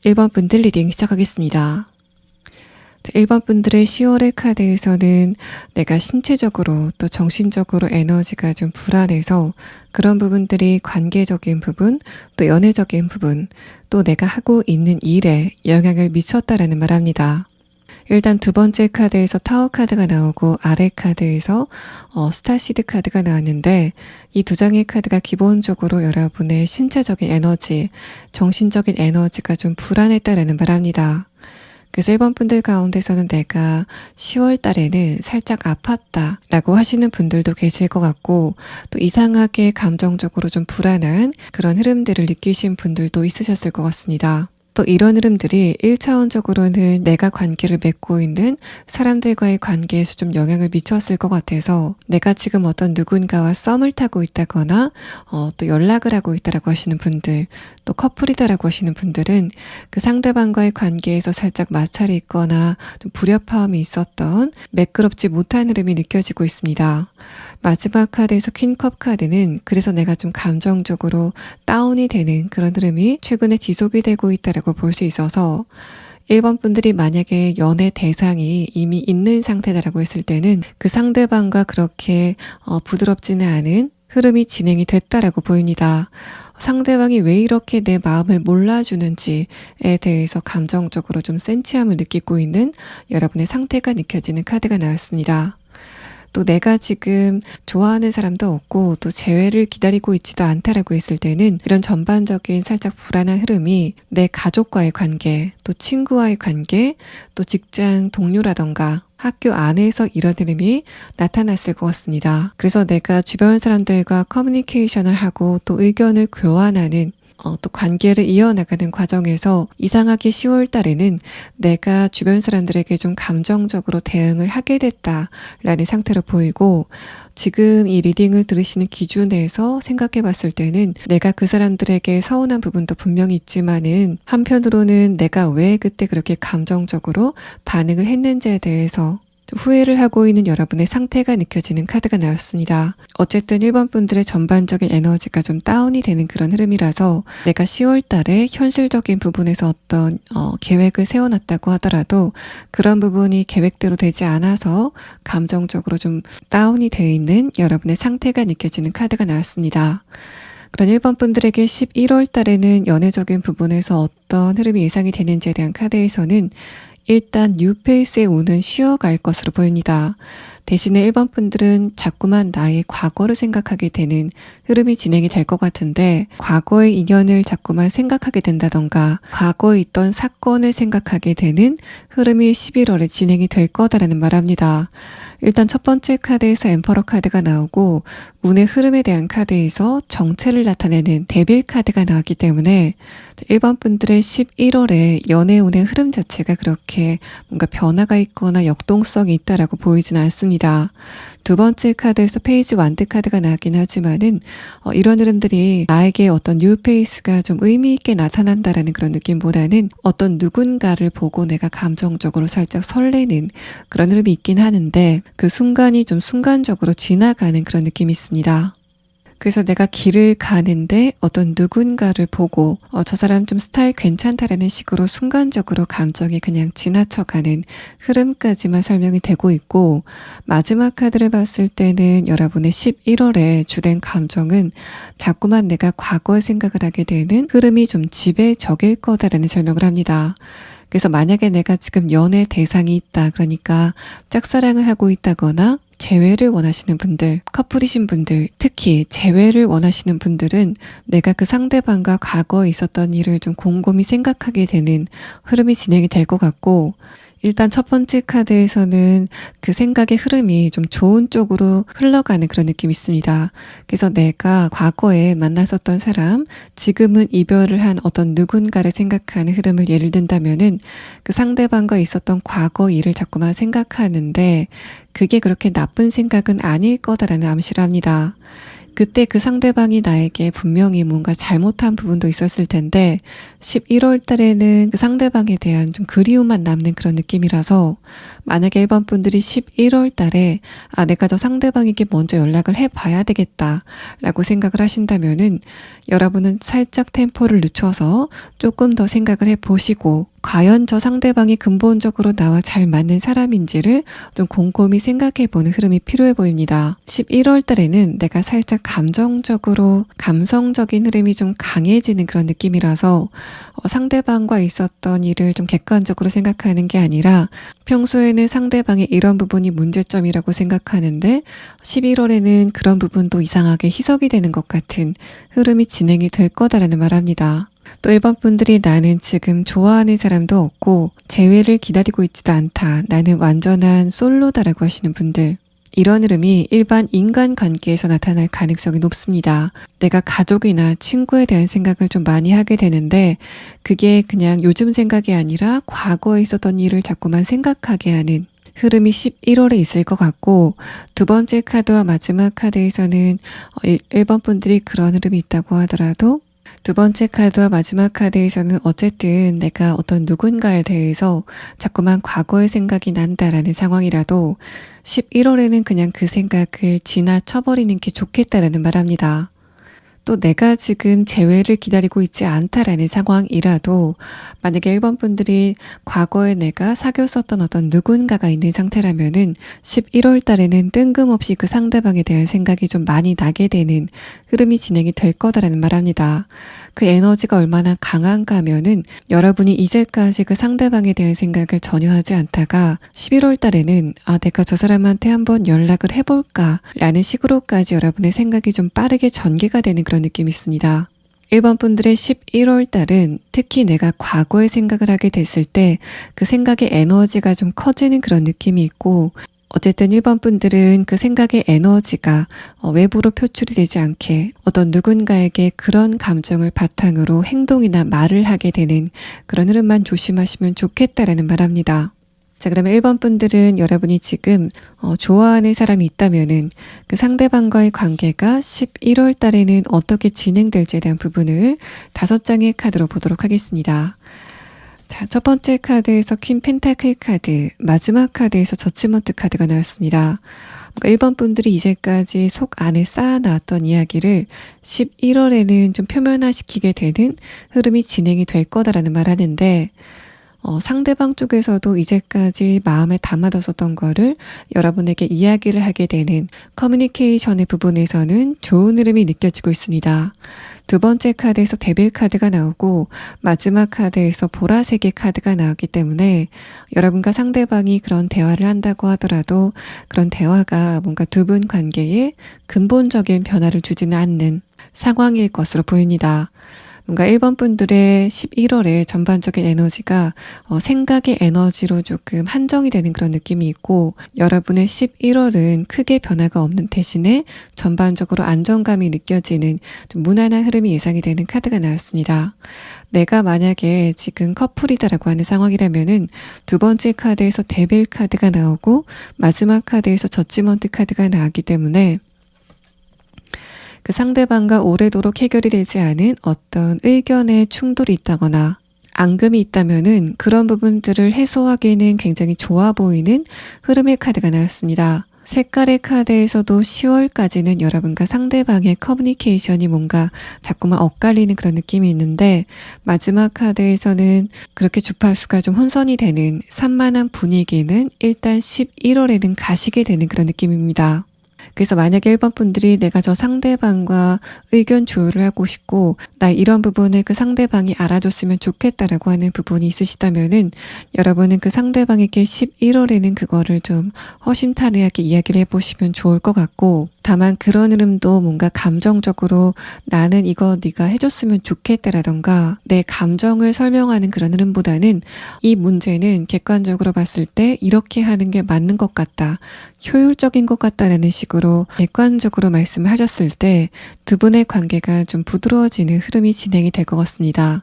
1번 분들 리딩 시작하겠습니다. 1번 분들의 10월의 카드에서는 내가 신체적으로 또 정신적으로 에너지가 좀 불안해서 그런 부분들이 관계적인 부분, 또 연애적인 부분, 또 내가 하고 있는 일에 영향을 미쳤다라는 말합니다. 일단 두 번째 카드에서 타워 카드가 나오고 아래 카드에서 스타시드 카드가 나왔는데 이 두 장의 카드가 기본적으로 여러분의 신체적인 에너지, 정신적인 에너지가 좀 불안했다라는 말합니다. 그래서 1번 분들 가운데서는 내가 10월 달에는 살짝 아팠다 라고 하시는 분들도 계실 것 같고 또 이상하게 감정적으로 좀 불안한 그런 흐름들을 느끼신 분들도 있으셨을 것 같습니다. 또 이런 흐름들이 1차원적으로는 내가 관계를 맺고 있는 사람들과의 관계에서 좀 영향을 미쳤을 것 같아서 내가 지금 어떤 누군가와 썸을 타고 있다거나 또 연락을 하고 있다라고 하시는 분들, 또 커플이다라고 하시는 분들은 그 상대방과의 관계에서 살짝 마찰이 있거나 좀 불협화음이 있었던 매끄럽지 못한 흐름이 느껴지고 있습니다. 마지막 카드에서 퀸컵 카드는 그래서 내가 좀 감정적으로 다운이 되는 그런 흐름이 최근에 지속이 되고 있다라고 볼 수 있어서 1번 분들이 만약에 연애 대상이 이미 있는 상태다라고 했을 때는 그 상대방과 그렇게 부드럽지는 않은 흐름이 진행이 됐다라고 보입니다. 상대방이 왜 이렇게 내 마음을 몰라주는지에 대해서 감정적으로 좀 센치함을 느끼고 있는 여러분의 상태가 느껴지는 카드가 나왔습니다. 또 내가 지금 좋아하는 사람도 없고 또 재회를 기다리고 있지도 않다라고 했을 때는 이런 전반적인 살짝 불안한 흐름이 내 가족과의 관계, 또 친구와의 관계, 또 직장 동료라던가 학교 안에서 이런 흐름이 나타났을 것 같습니다. 그래서 내가 주변 사람들과 커뮤니케이션을 하고 또 의견을 교환하는 또 관계를 이어나가는 과정에서 이상하게 10월 달에는 내가 주변 사람들에게 좀 감정적으로 대응을 하게 됐다라는 상태로 보이고 지금 이 리딩을 들으시는 기준에서 생각해 봤을 때는 내가 그 사람들에게 서운한 부분도 분명히 있지만은 한편으로는 내가 왜 그때 그렇게 감정적으로 반응을 했는지에 대해서 후회를 하고 있는 여러분의 상태가 느껴지는 카드가 나왔습니다. 어쨌든 1번 분들의 전반적인 에너지가 좀 다운이 되는 그런 흐름이라서 내가 10월 달에 현실적인 부분에서 어떤 계획을 세워놨다고 하더라도 그런 부분이 계획대로 되지 않아서 감정적으로 좀 다운이 되어 있는 여러분의 상태가 느껴지는 카드가 나왔습니다. 그런 1번 분들에게 11월 달에는 연애적인 부분에서 어떤 흐름이 예상이 되는지에 대한 카드에서는 일단 뉴페이스에 오는 쉬어갈 것으로 보입니다. 대신에 1번 분들은 자꾸만 나의 과거를 생각하게 되는 흐름이 진행이 될 것 같은데 과거의 인연을 자꾸만 생각하게 된다던가 과거에 있던 사건을 생각하게 되는 흐름이 11월에 진행이 될 거다라는 말합니다. 일단 첫 번째 카드에서 엠퍼러 카드가 나오고 운의 흐름에 대한 카드에서 정체를 나타내는 데빌 카드가 나왔기 때문에 1번 분들의 11월에 연애 운의 흐름 자체가 그렇게 뭔가 변화가 있거나 역동성이 있다라고 보이지는 않습니다. 두 번째 카드에서 페이지 완드 카드가 나왔긴 하지만은 이런 흐름들이 나에게 어떤 뉴페이스가 좀 의미 있게 나타난다라는 그런 느낌보다는 어떤 누군가를 보고 내가 감정적으로 살짝 설레는 그런 흐름이 있긴 하는데 그 순간이 좀 순간적으로 지나가는 그런 느낌이 있습니다. 그래서 내가 길을 가는데 어떤 누군가를 보고 저 사람 좀 스타일 괜찮다라는 식으로 순간적으로 감정이 그냥 지나쳐가는 흐름까지만 설명이 되고 있고 마지막 카드를 봤을 때는 여러분의 11월에 주된 감정은 자꾸만 내가 과거의 생각을 하게 되는 흐름이 좀 지배적일 거다라는 설명을 합니다. 그래서 만약에 내가 지금 연애 대상이 있다 그러니까 짝사랑을 하고 있다거나 재회를 원하시는 분들, 커플이신 분들, 특히 재회를 원하시는 분들은 내가 그 상대방과 과거에 있었던 일을 좀 곰곰이 생각하게 되는 흐름이 진행이 될 것 같고 일단 첫 번째 카드에서는 그 생각의 흐름이 좀 좋은 쪽으로 흘러가는 그런 느낌이 있습니다. 그래서 내가 과거에 만났었던 사람, 지금은 이별을 한 어떤 누군가를 생각하는 흐름을 예를 든다면은 그 상대방과 있었던 과거 일을 자꾸만 생각하는데 그게 그렇게 나쁜 생각은 아닐 거다라는 암시를 합니다. 그때 그 상대방이 나에게 분명히 뭔가 잘못한 부분도 있었을 텐데 11월 달에는 그 상대방에 대한 좀 그리움만 남는 그런 느낌이라서 만약에 1번 분들이 11월 달에 내가 저 상대방에게 먼저 연락을 해봐야 되겠다 라고 생각을 하신다면은 여러분은 살짝 템포를 늦춰서 조금 더 생각을 해보시고 과연 저 상대방이 근본적으로 나와 잘 맞는 사람인지를 좀 곰곰이 생각해보는 흐름이 필요해 보입니다. 11월 달에는 내가 살짝 감성적인 흐름이 좀 강해지는 그런 느낌이라서 상대방과 있었던 일을 좀 객관적으로 생각하는 게 아니라 평소에는 상대방의 이런 부분이 문제점이라고 생각하는데 11월에는 그런 부분도 이상하게 희석이 되는 것 같은 흐름이 진행이 될 거다라는 말합니다. 또 1번 분들이 나는 지금 좋아하는 사람도 없고 재회를 기다리고 있지도 않다. 나는 완전한 솔로다라고 하시는 분들. 이런 흐름이 일반 인간관계에서 나타날 가능성이 높습니다. 내가 가족이나 친구에 대한 생각을 좀 많이 하게 되는데 그게 그냥 요즘 생각이 아니라 과거에 있었던 일을 자꾸만 생각하게 하는 흐름이 11월에 있을 것 같고 두 번째 카드와 마지막 카드에서는 1번 분들이 그런 흐름이 있다고 하더라도 두 번째 카드와 마지막 카드에서는 어쨌든 내가 어떤 누군가에 대해서 자꾸만 과거의 생각이 난다라는 상황이라도 11월에는 그냥 그 생각을 지나쳐버리는 게 좋겠다라는 말합니다. 또 내가 지금 재회를 기다리고 있지 않다라는 상황이라도 만약에 1번 분들이 과거에 내가 사귀었었던 어떤 누군가가 있는 상태라면은 11월 달에는 뜬금없이 그 상대방에 대한 생각이 좀 많이 나게 되는 흐름이 진행이 될 거다라는 말합니다. 그 에너지가 얼마나 강한가 하면은 여러분이 이제까지 그 상대방에 대한 생각을 전혀 하지 않다가 11월 달에는 내가 저 사람한테 한번 연락을 해볼까 라는 식으로까지 여러분의 생각이 좀 빠르게 전개가 되는 그런 느낌이 있습니다. 1번 분들의 11월 달은 특히 내가 과거의 생각을 하게 됐을 때 그 생각의 에너지가 좀 커지는 그런 느낌이 있고 어쨌든 1번 분들은 그 생각의 에너지가 외부로 표출이 되지 않게 어떤 누군가에게 그런 감정을 바탕으로 행동이나 말을 하게 되는 그런 흐름만 조심하시면 좋겠다라는 말합니다. 자, 그러면 1번 분들은 여러분이 지금 좋아하는 사람이 있다면은 그 상대방과의 관계가 11월 달에는 어떻게 진행될지에 대한 부분을 5장의 카드로 보도록 하겠습니다. 자, 첫 번째 카드에서 퀸 펜타클 카드, 마지막 카드에서 저지먼트 카드가 나왔습니다. 1번 분들이 이제까지 속 안에 쌓아놨던 이야기를 11월에는 좀 표면화시키게 되는 흐름이 진행이 될 거다라는 말 하는데 상대방 쪽에서도 이제까지 마음에 담아뒀었던 거를 여러분에게 이야기를 하게 되는 커뮤니케이션의 부분에서는 좋은 흐름이 느껴지고 있습니다. 두 번째 카드에서 데빌 카드가 나오고 마지막 카드에서 보라색의 카드가 나왔기 때문에 여러분과 상대방이 그런 대화를 한다고 하더라도 그런 대화가 뭔가 두 분 관계에 근본적인 변화를 주지는 않는 상황일 것으로 보입니다. 뭔가 1번 분들의 11월에 전반적인 에너지가 생각의 에너지로 조금 한정이 되는 그런 느낌이 있고 여러분의 11월은 크게 변화가 없는 대신에 전반적으로 안정감이 느껴지는 좀 무난한 흐름이 예상이 되는 카드가 나왔습니다. 내가 만약에 지금 커플이다라고 하는 상황이라면은 두 번째 카드에서 데빌 카드가 나오고 마지막 카드에서 저지먼트 카드가 나왔기 때문에 그 상대방과 오래도록 해결이 되지 않은 어떤 의견의 충돌이 있다거나 앙금이 있다면은 그런 부분들을 해소하기에는 굉장히 좋아 보이는 흐름의 카드가 나왔습니다. 색깔의 카드에서도 10월까지는 여러분과 상대방의 커뮤니케이션이 뭔가 자꾸만 엇갈리는 그런 느낌이 있는데 마지막 카드에서는 그렇게 주파수가 좀 혼선이 되는 산만한 분위기는 일단 11월에는 가시게 되는 그런 느낌입니다. 그래서 만약에 1번 분들이 내가 저 상대방과 의견 조율을 하고 싶고 나 이런 부분을 그 상대방이 알아줬으면 좋겠다라고 하는 부분이 있으시다면은 여러분은 그 상대방에게 11월에는 그거를 좀 허심탄회하게 이야기를 해보시면 좋을 것 같고 다만 그런 흐름도 뭔가 감정적으로 나는 이거 네가 해줬으면 좋겠다라던가 내 감정을 설명하는 그런 흐름보다는 이 문제는 객관적으로 봤을 때 이렇게 하는 게 맞는 것 같다. 효율적인 것 같다라는 식으로 객관적으로 말씀을 하셨을 때 두 분의 관계가 좀 부드러워지는 흐름이 진행이 될 것 같습니다.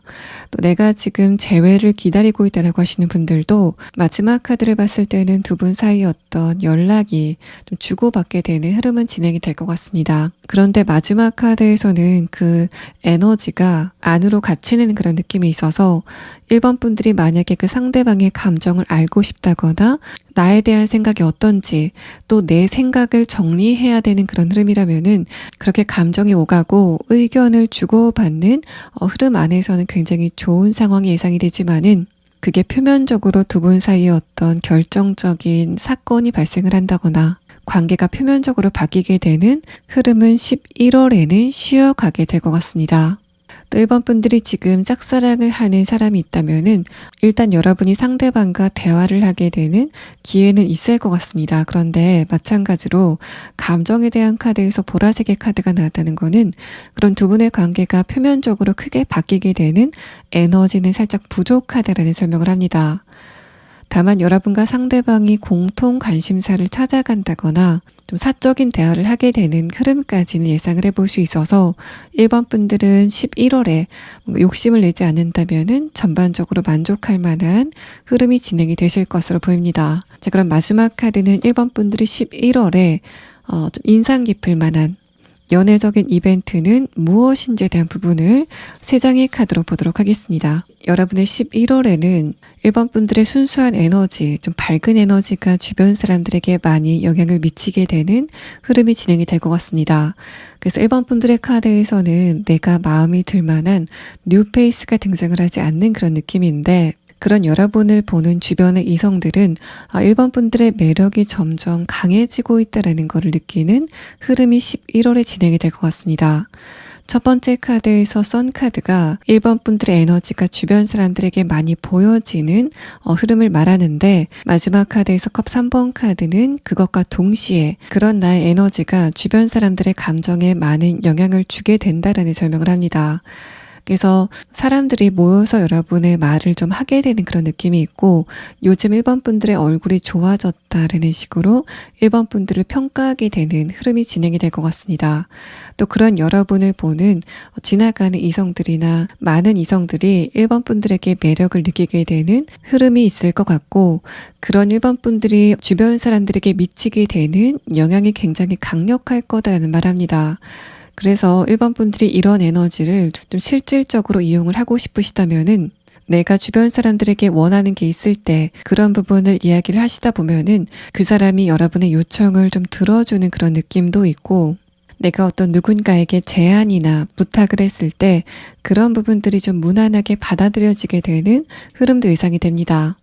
또 내가 지금 재회를 기다리고 있다라고 하시는 분들도 마지막 카드를 봤을 때는 두 분 사이 어떤 연락이 좀 주고받게 되는 흐름은 진행 진행이 될 것 같습니다. 그런데 마지막 카드에서는 그 에너지가 안으로 갇히는 그런 느낌이 있어서 1번 분들이 만약에 그 상대방의 감정을 알고 싶다거나 나에 대한 생각이 어떤지 또 내 생각을 정리해야 되는 그런 흐름이라면은 그렇게 감정이 오가고 의견을 주고받는 흐름 안에서는 굉장히 좋은 상황이 예상이 되지만은 그게 표면적으로 두 분 사이에 어떤 결정적인 사건이 발생을 한다거나 관계가 표면적으로 바뀌게 되는 흐름은 11월에는 쉬어가게 될 것 같습니다. 또 1번 분들이 지금 짝사랑을 하는 사람이 있다면은 일단 여러분이 상대방과 대화를 하게 되는 기회는 있을 것 같습니다. 그런데 마찬가지로 감정에 대한 카드에서 보라색의 카드가 나왔다는 거는 그런 두 분의 관계가 표면적으로 크게 바뀌게 되는 에너지는 살짝 부족하다라는 설명을 합니다. 다만 여러분과 상대방이 공통 관심사를 찾아간다거나 좀 사적인 대화를 하게 되는 흐름까지는 예상을 해볼 수 있어서 1번 분들은 11월에 욕심을 내지 않는다면은 전반적으로 만족할 만한 흐름이 진행이 되실 것으로 보입니다. 자, 그럼 마지막 카드는 1번 분들이 11월에 좀 인상 깊을 만한 연애적인 이벤트는 무엇인지에 대한 부분을 3장의 카드로 보도록 하겠습니다. 여러분의 11월에는 1번 분들의 순수한 에너지, 좀 밝은 에너지가 주변 사람들에게 많이 영향을 미치게 되는 흐름이 진행이 될 것 같습니다. 그래서 1번 분들의 카드에서는 내가 마음이 들 만한 뉴페이스가 등장을 하지 않는 그런 느낌인데 그런 여러분을 보는 주변의 이성들은 1번 분들의 매력이 점점 강해지고 있다는 것을 느끼는 흐름이 11월에 진행이 될 것 같습니다. 첫 번째 카드에서 선 카드가 1번 분들의 에너지가 주변 사람들에게 많이 보여지는 흐름을 말하는데 마지막 카드에서 컵 3번 카드는 그것과 동시에 그런 나의 에너지가 주변 사람들의 감정에 많은 영향을 주게 된다라는 설명을 합니다. 그래서 사람들이 모여서 여러분의 말을 좀 하게 되는 그런 느낌이 있고 요즘 1번 분들의 얼굴이 좋아졌다라는 식으로 1번 분들을 평가하게 되는 흐름이 진행이 될 것 같습니다. 또 그런 여러분을 보는 지나가는 이성들이나 많은 이성들이 1번 분들에게 매력을 느끼게 되는 흐름이 있을 것 같고 그런 1번 분들이 주변 사람들에게 미치게 되는 영향이 굉장히 강력할 거다라는 말합니다. 그래서 1번 분들이 이런 에너지를 좀 실질적으로 이용을 하고 싶으시다면은 내가 주변 사람들에게 원하는 게 있을 때 그런 부분을 이야기를 하시다 보면은 그 사람이 여러분의 요청을 좀 들어주는 그런 느낌도 있고 내가 어떤 누군가에게 제안이나 부탁을 했을 때 그런 부분들이 좀 무난하게 받아들여지게 되는 흐름도 예상이 됩니다.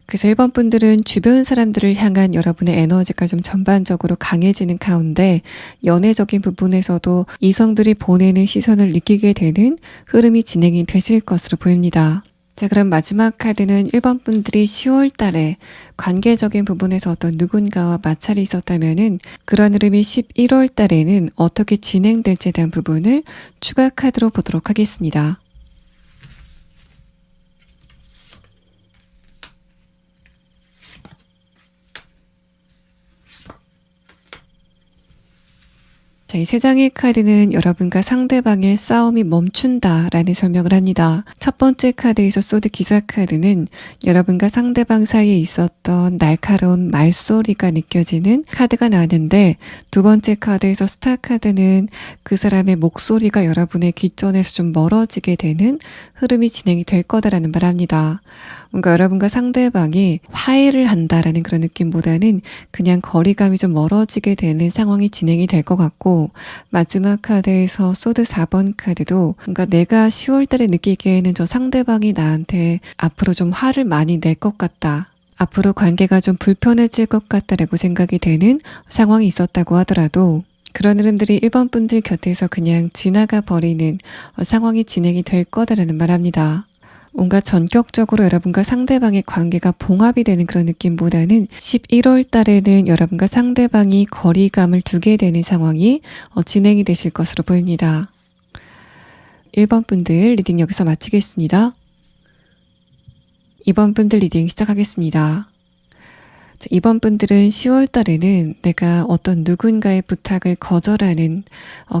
그래서 1번 분들은 주변 사람들을 향한 여러분의 에너지가 좀 전반적으로 강해지는 가운데 연애적인 부분에서도 이성들이 보내는 시선을 느끼게 되는 흐름이 진행이 되실 것으로 보입니다. 자, 그럼 마지막 카드는 1번 분들이 10월 달에 관계적인 부분에서 어떤 누군가와 마찰이 있었다면은 그런 흐름이 11월 달에는 어떻게 진행될지에 대한 부분을 추가 카드로 보도록 하겠습니다. 3장의 카드는 여러분과 상대방의 싸움이 멈춘다라는 설명을 합니다. 첫 번째 카드에서 소드 기사 카드는 여러분과 상대방 사이에 있었던 날카로운 말소리가 느껴지는 카드가 나왔는데 두 번째 카드에서 스타 카드는 그 사람의 목소리가 여러분의 귓전에서 좀 멀어지게 되는 흐름이 진행이 될 거다라는 말합니다. 뭔가 여러분과 상대방이 화해를 한다라는 그런 느낌보다는 그냥 거리감이 좀 멀어지게 되는 상황이 진행이 될 것 같고 마지막 카드에서 소드 4번 카드도 뭔가 내가 10월 달에 느끼기에는 저 상대방이 나한테 앞으로 좀 화를 많이 낼 것 같다. 앞으로 관계가 좀 불편해질 것 같다라고 생각이 되는 상황이 있었다고 하더라도 그런 흐름들이 1번 분들 곁에서 그냥 지나가 버리는 상황이 진행이 될 거다라는 말합니다. 뭔가 전격적으로 여러분과 상대방의 관계가 봉합이 되는 그런 느낌보다는 11월 달에는 여러분과 상대방이 거리감을 두게 되는 상황이 진행이 되실 것으로 보입니다. 1번 분들 리딩 여기서 마치겠습니다. 2번 분들 리딩 시작하겠습니다. 2번 분들은 10월 달에는 내가 어떤 누군가의 부탁을 거절하는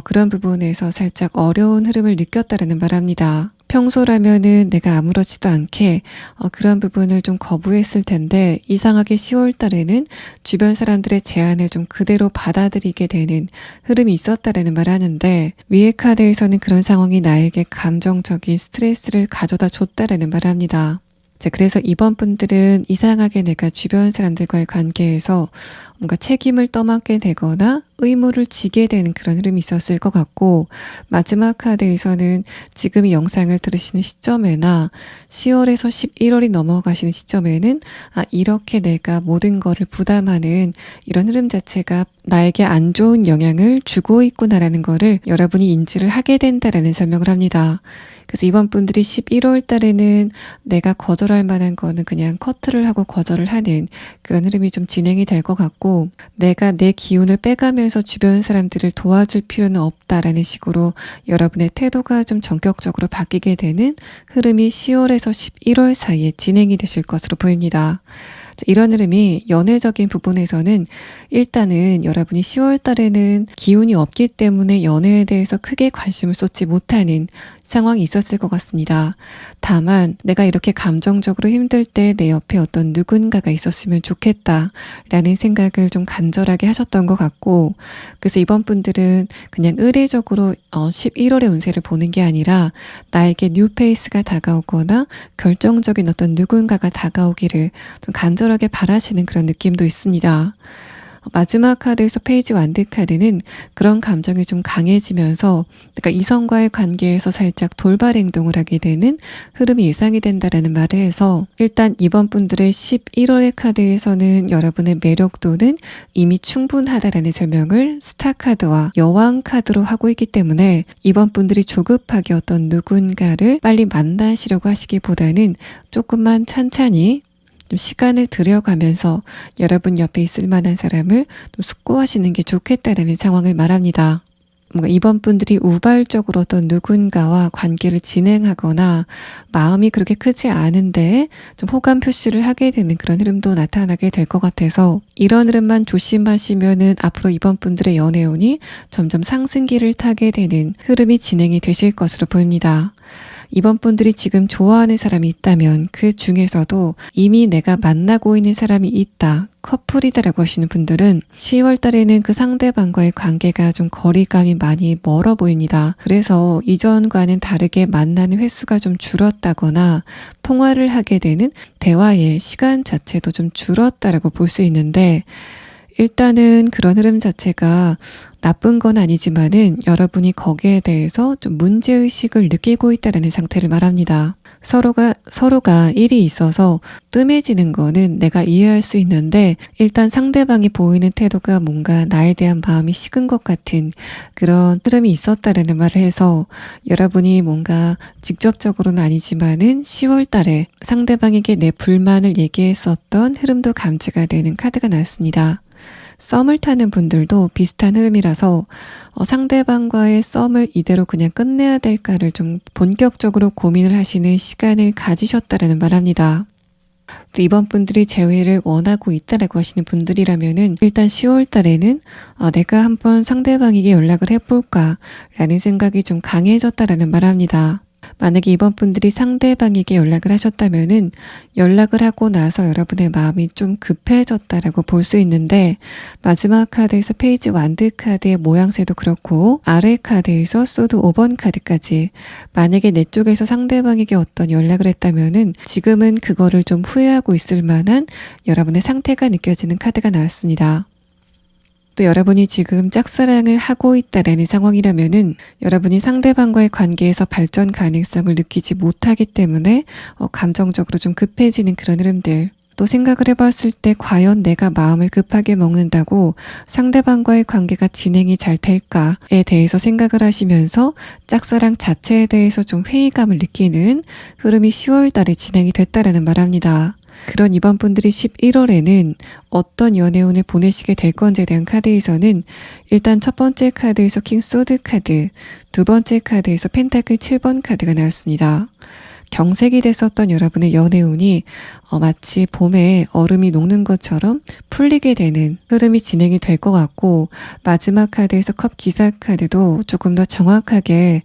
그런 부분에서 살짝 어려운 흐름을 느꼈다라는 말합니다. 평소라면은 내가 아무렇지도 않게 그런 부분을 좀 거부했을 텐데 이상하게 10월 달에는 주변 사람들의 제안을 좀 그대로 받아들이게 되는 흐름이 있었다라는 말을 하는데 위의 카드에서는 그런 상황이 나에게 감정적인 스트레스를 가져다 줬다라는 말을 합니다. 자, 그래서 이번 분들은 이상하게 내가 주변 사람들과의 관계에서 뭔가 책임을 떠맡게 되거나 의무를 지게 되는 그런 흐름이 있었을 것 같고 마지막 카드에서는 지금 이 영상을 들으시는 시점에나 10월에서 11월이 넘어가시는 시점에는 이렇게 내가 모든 거를 부담하는 이런 흐름 자체가 나에게 안 좋은 영향을 주고 있구나라는 거를 여러분이 인지를 하게 된다라는 설명을 합니다. 그래서 이번 분들이 11월 달에는 내가 거절할 만한 거는 그냥 커트를 하고 거절을 하는 그런 흐름이 좀 진행이 될 것 같고 내가 내 기운을 빼가면서 주변 사람들을 도와줄 필요는 없다라는 식으로 여러분의 태도가 좀 전격적으로 바뀌게 되는 흐름이 10월에서 11월 사이에 진행이 되실 것으로 보입니다. 이런 흐름이 연애적인 부분에서는 일단은 여러분이 10월 달에는 기운이 없기 때문에 연애에 대해서 크게 관심을 쏟지 못하는 상황이 있었을 것 같습니다. 다만 내가 이렇게 감정적으로 힘들 때 내 옆에 어떤 누군가가 있었으면 좋겠다라는 생각을 좀 간절하게 하셨던 것 같고 그래서 이번 분들은 그냥 의례적으로 11월의 운세를 보는 게 아니라 나에게 뉴페이스가 다가오거나 결정적인 어떤 누군가가 다가오기를 좀 간절하게 바라시는 그런 느낌도 있습니다. 마지막 카드에서 페이지 완드 카드는 그런 감정이 좀 강해지면서 그러니까 이성과의 관계에서 살짝 돌발 행동을 하게 되는 흐름이 예상이 된다라는 말을 해서 일단 이번 분들의 11월의 카드에서는 여러분의 매력도는 이미 충분하다라는 설명을 스타 카드와 여왕 카드로 하고 있기 때문에 이번 분들이 조급하게 어떤 누군가를 빨리 만나시려고 하시기보다는 조금만 천천히 좀 시간을 들여가면서 여러분 옆에 있을 만한 사람을 좀 숙고하시는 게 좋겠다라는 상황을 말합니다. 뭔가 이번 분들이 우발적으로 어떤 누군가와 관계를 진행하거나 마음이 그렇게 크지 않은데 좀 호감 표시를 하게 되는 그런 흐름도 나타나게 될 것 같아서 이런 흐름만 조심하시면은 앞으로 이번 분들의 연애운이 점점 상승기를 타게 되는 흐름이 진행이 되실 것으로 보입니다. 이번 분들이 지금 좋아하는 사람이 있다면 그 중에서도 이미 내가 만나고 있는 사람이 있다, 커플이다라고 하시는 분들은 10월 달에는 그 상대방과의 관계가 좀 거리감이 많이 멀어 보입니다. 그래서 이전과는 다르게 만나는 횟수가 좀 줄었다거나 통화를 하게 되는 대화의 시간 자체도 좀 줄었다라고 볼 수 있는데 일단은 그런 흐름 자체가 나쁜 건 아니지만은 여러분이 거기에 대해서 좀 문제의식을 느끼고 있다는 상태를 말합니다. 서로가 일이 있어서 뜸해지는 거는 내가 이해할 수 있는데 일단 상대방이 보이는 태도가 뭔가 나에 대한 마음이 식은 것 같은 그런 흐름이 있었다라는 말을 해서 여러분이 뭔가 직접적으로는 아니지만은 10월 달에 상대방에게 내 불만을 얘기했었던 흐름도 감지가 되는 카드가 나왔습니다. 썸을 타는 분들도 비슷한 흐름이라서 상대방과의 썸을 이대로 그냥 끝내야 될까를 좀 본격적으로 고민을 하시는 시간을 가지셨다라는 말합니다. 또 이번 분들이 재회를 원하고 있다라고 하시는 분들이라면은 일단 10월 달에는 내가 한번 상대방에게 연락을 해볼까 라는 생각이 좀 강해졌다라는 말합니다. 만약에 이번 분들이 상대방에게 연락을 하셨다면은 연락을 하고 나서 여러분의 마음이 좀 급해졌다라고 볼 수 있는데 마지막 카드에서 페이지 완드 카드의 모양새도 그렇고 아래 카드에서 소드 5번 카드까지 만약에 내 쪽에서 상대방에게 어떤 연락을 했다면은 지금은 그거를 좀 후회하고 있을 만한 여러분의 상태가 느껴지는 카드가 나왔습니다. 또 여러분이 지금 짝사랑을 하고 있다라는 상황이라면은 여러분이 상대방과의 관계에서 발전 가능성을 느끼지 못하기 때문에 감정적으로 좀 급해지는 그런 흐름들 또 생각을 해봤을 때 과연 내가 마음을 급하게 먹는다고 상대방과의 관계가 진행이 잘 될까에 대해서 생각을 하시면서 짝사랑 자체에 대해서 좀 회의감을 느끼는 흐름이 10월 달에 진행이 됐다라는 말합니다. 그런 이번 분들이 11월에는 어떤 연애운을 보내시게 될 건지에 대한 카드에서는 일단 첫 번째 카드에서 킹 소드 카드, 두 번째 카드에서 펜타클 7번 카드가 나왔습니다. 경색이 됐었던 여러분의 연애운이 마치 봄에 얼음이 녹는 것처럼 풀리게 되는 흐름이 진행이 될 것 같고, 마지막 카드에서 컵 기사 카드도 조금 더 정확하게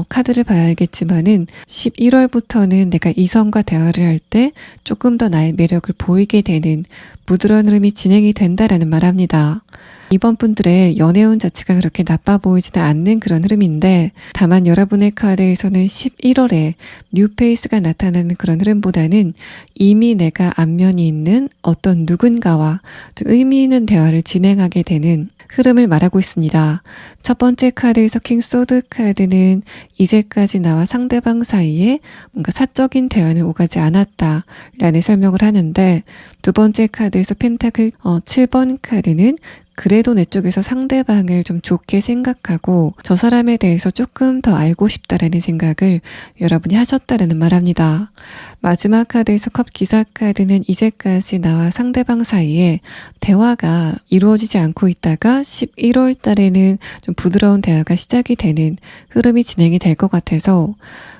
카드를 봐야겠지만은 11월부터는 내가 이성과 대화를 할 때 조금 더 나의 매력을 보이게 되는 부드러운 흐름이 진행이 된다라는 말합니다. 이번 분들의 연애운 자체가 그렇게 나빠 보이지는 않는 그런 흐름인데, 다만 여러분의 카드에서는 11월에 뉴페이스가 나타나는 그런 흐름보다는 이미 내가 안면이 있는 어떤 누군가와 좀 의미 있는 대화를 진행하게 되는 흐름을 말하고 있습니다. 첫 번째 카드에서 킹 소드 카드는 이제까지 나와 상대방 사이에 뭔가 사적인 대화는 오가지 않았다 라는 설명을 하는데, 두 번째 카드에서 펜타클 7번 카드는 그래도 내 쪽에서 상대방을 좀 좋게 생각하고 저 사람에 대해서 조금 더 알고 싶다라는 생각을 여러분이 하셨다라는 말합니다. 마지막 카드에서 컵 기사 카드는 이제까지 나와 상대방 사이에 대화가 이루어지지 않고 있다가 11월 달에는 좀 부드러운 대화가 시작이 되는 흐름이 진행이 될 것 같아서,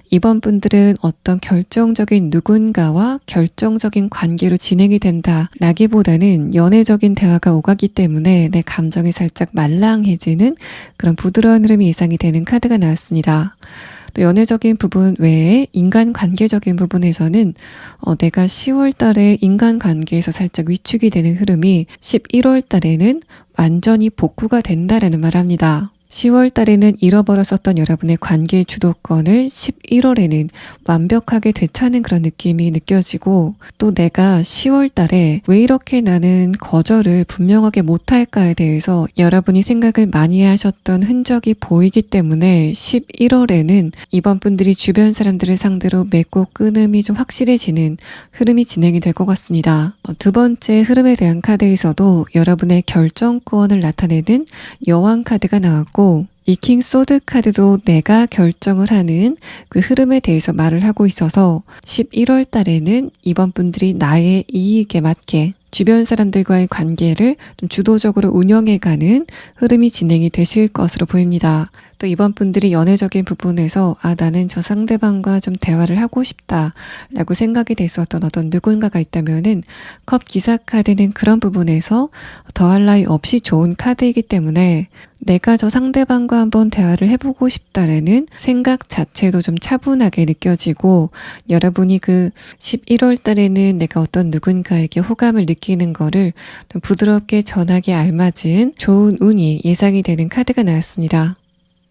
이번 분들은 어떤 결정적인 누군가와 결정적인 관계로 진행이 된다 라기보다는 연애적인 대화가 오가기 때문에 내 감정이 살짝 말랑해지는 그런 부드러운 흐름이 예상이 되는 카드가 나왔습니다. 또 연애적인 부분 외에 인간관계적인 부분에서는 내가 10월 달에 인간관계에서 살짝 위축이 되는 흐름이 11월 달에는 완전히 복구가 된다라는 말합니다. 10월 달에는 잃어버렸었던 여러분의 관계의 주도권을 11월에는 완벽하게 되찾는 그런 느낌이 느껴지고, 또 내가 10월 달에 왜 이렇게 나는 거절을 분명하게 못할까에 대해서 여러분이 생각을 많이 하셨던 흔적이 보이기 때문에 11월에는 이번 분들이 주변 사람들을 상대로 맺고 끊음이 좀 확실해지는 흐름이 진행이 될 것 같습니다. 두 번째 흐름에 대한 카드에서도 여러분의 결정권을 나타내는 여왕 카드가 나왔고, 이 킹 소드 카드도 내가 결정을 하는 그 흐름에 대해서 말을 하고 있어서 11월 달에는 이번 분들이 나의 이익에 맞게 주변 사람들과의 관계를 좀 주도적으로 운영해가는 흐름이 진행이 되실 것으로 보입니다. 또 이번 분들이 연애적인 부분에서 나는 저 상대방과 좀 대화를 하고 싶다 라고 생각이 됐었던 어떤 누군가가 있다면은 컵 기사 카드는 그런 부분에서 더할 나위 없이 좋은 카드이기 때문에 내가 저 상대방과 한번 대화를 해보고 싶다라는 생각 자체도 좀 차분하게 느껴지고, 여러분이 그 11월 달에는 내가 어떤 누군가에게 호감을 느끼는 거를 좀 부드럽게 전하기에 알맞은 좋은 운이 예상이 되는 카드가 나왔습니다.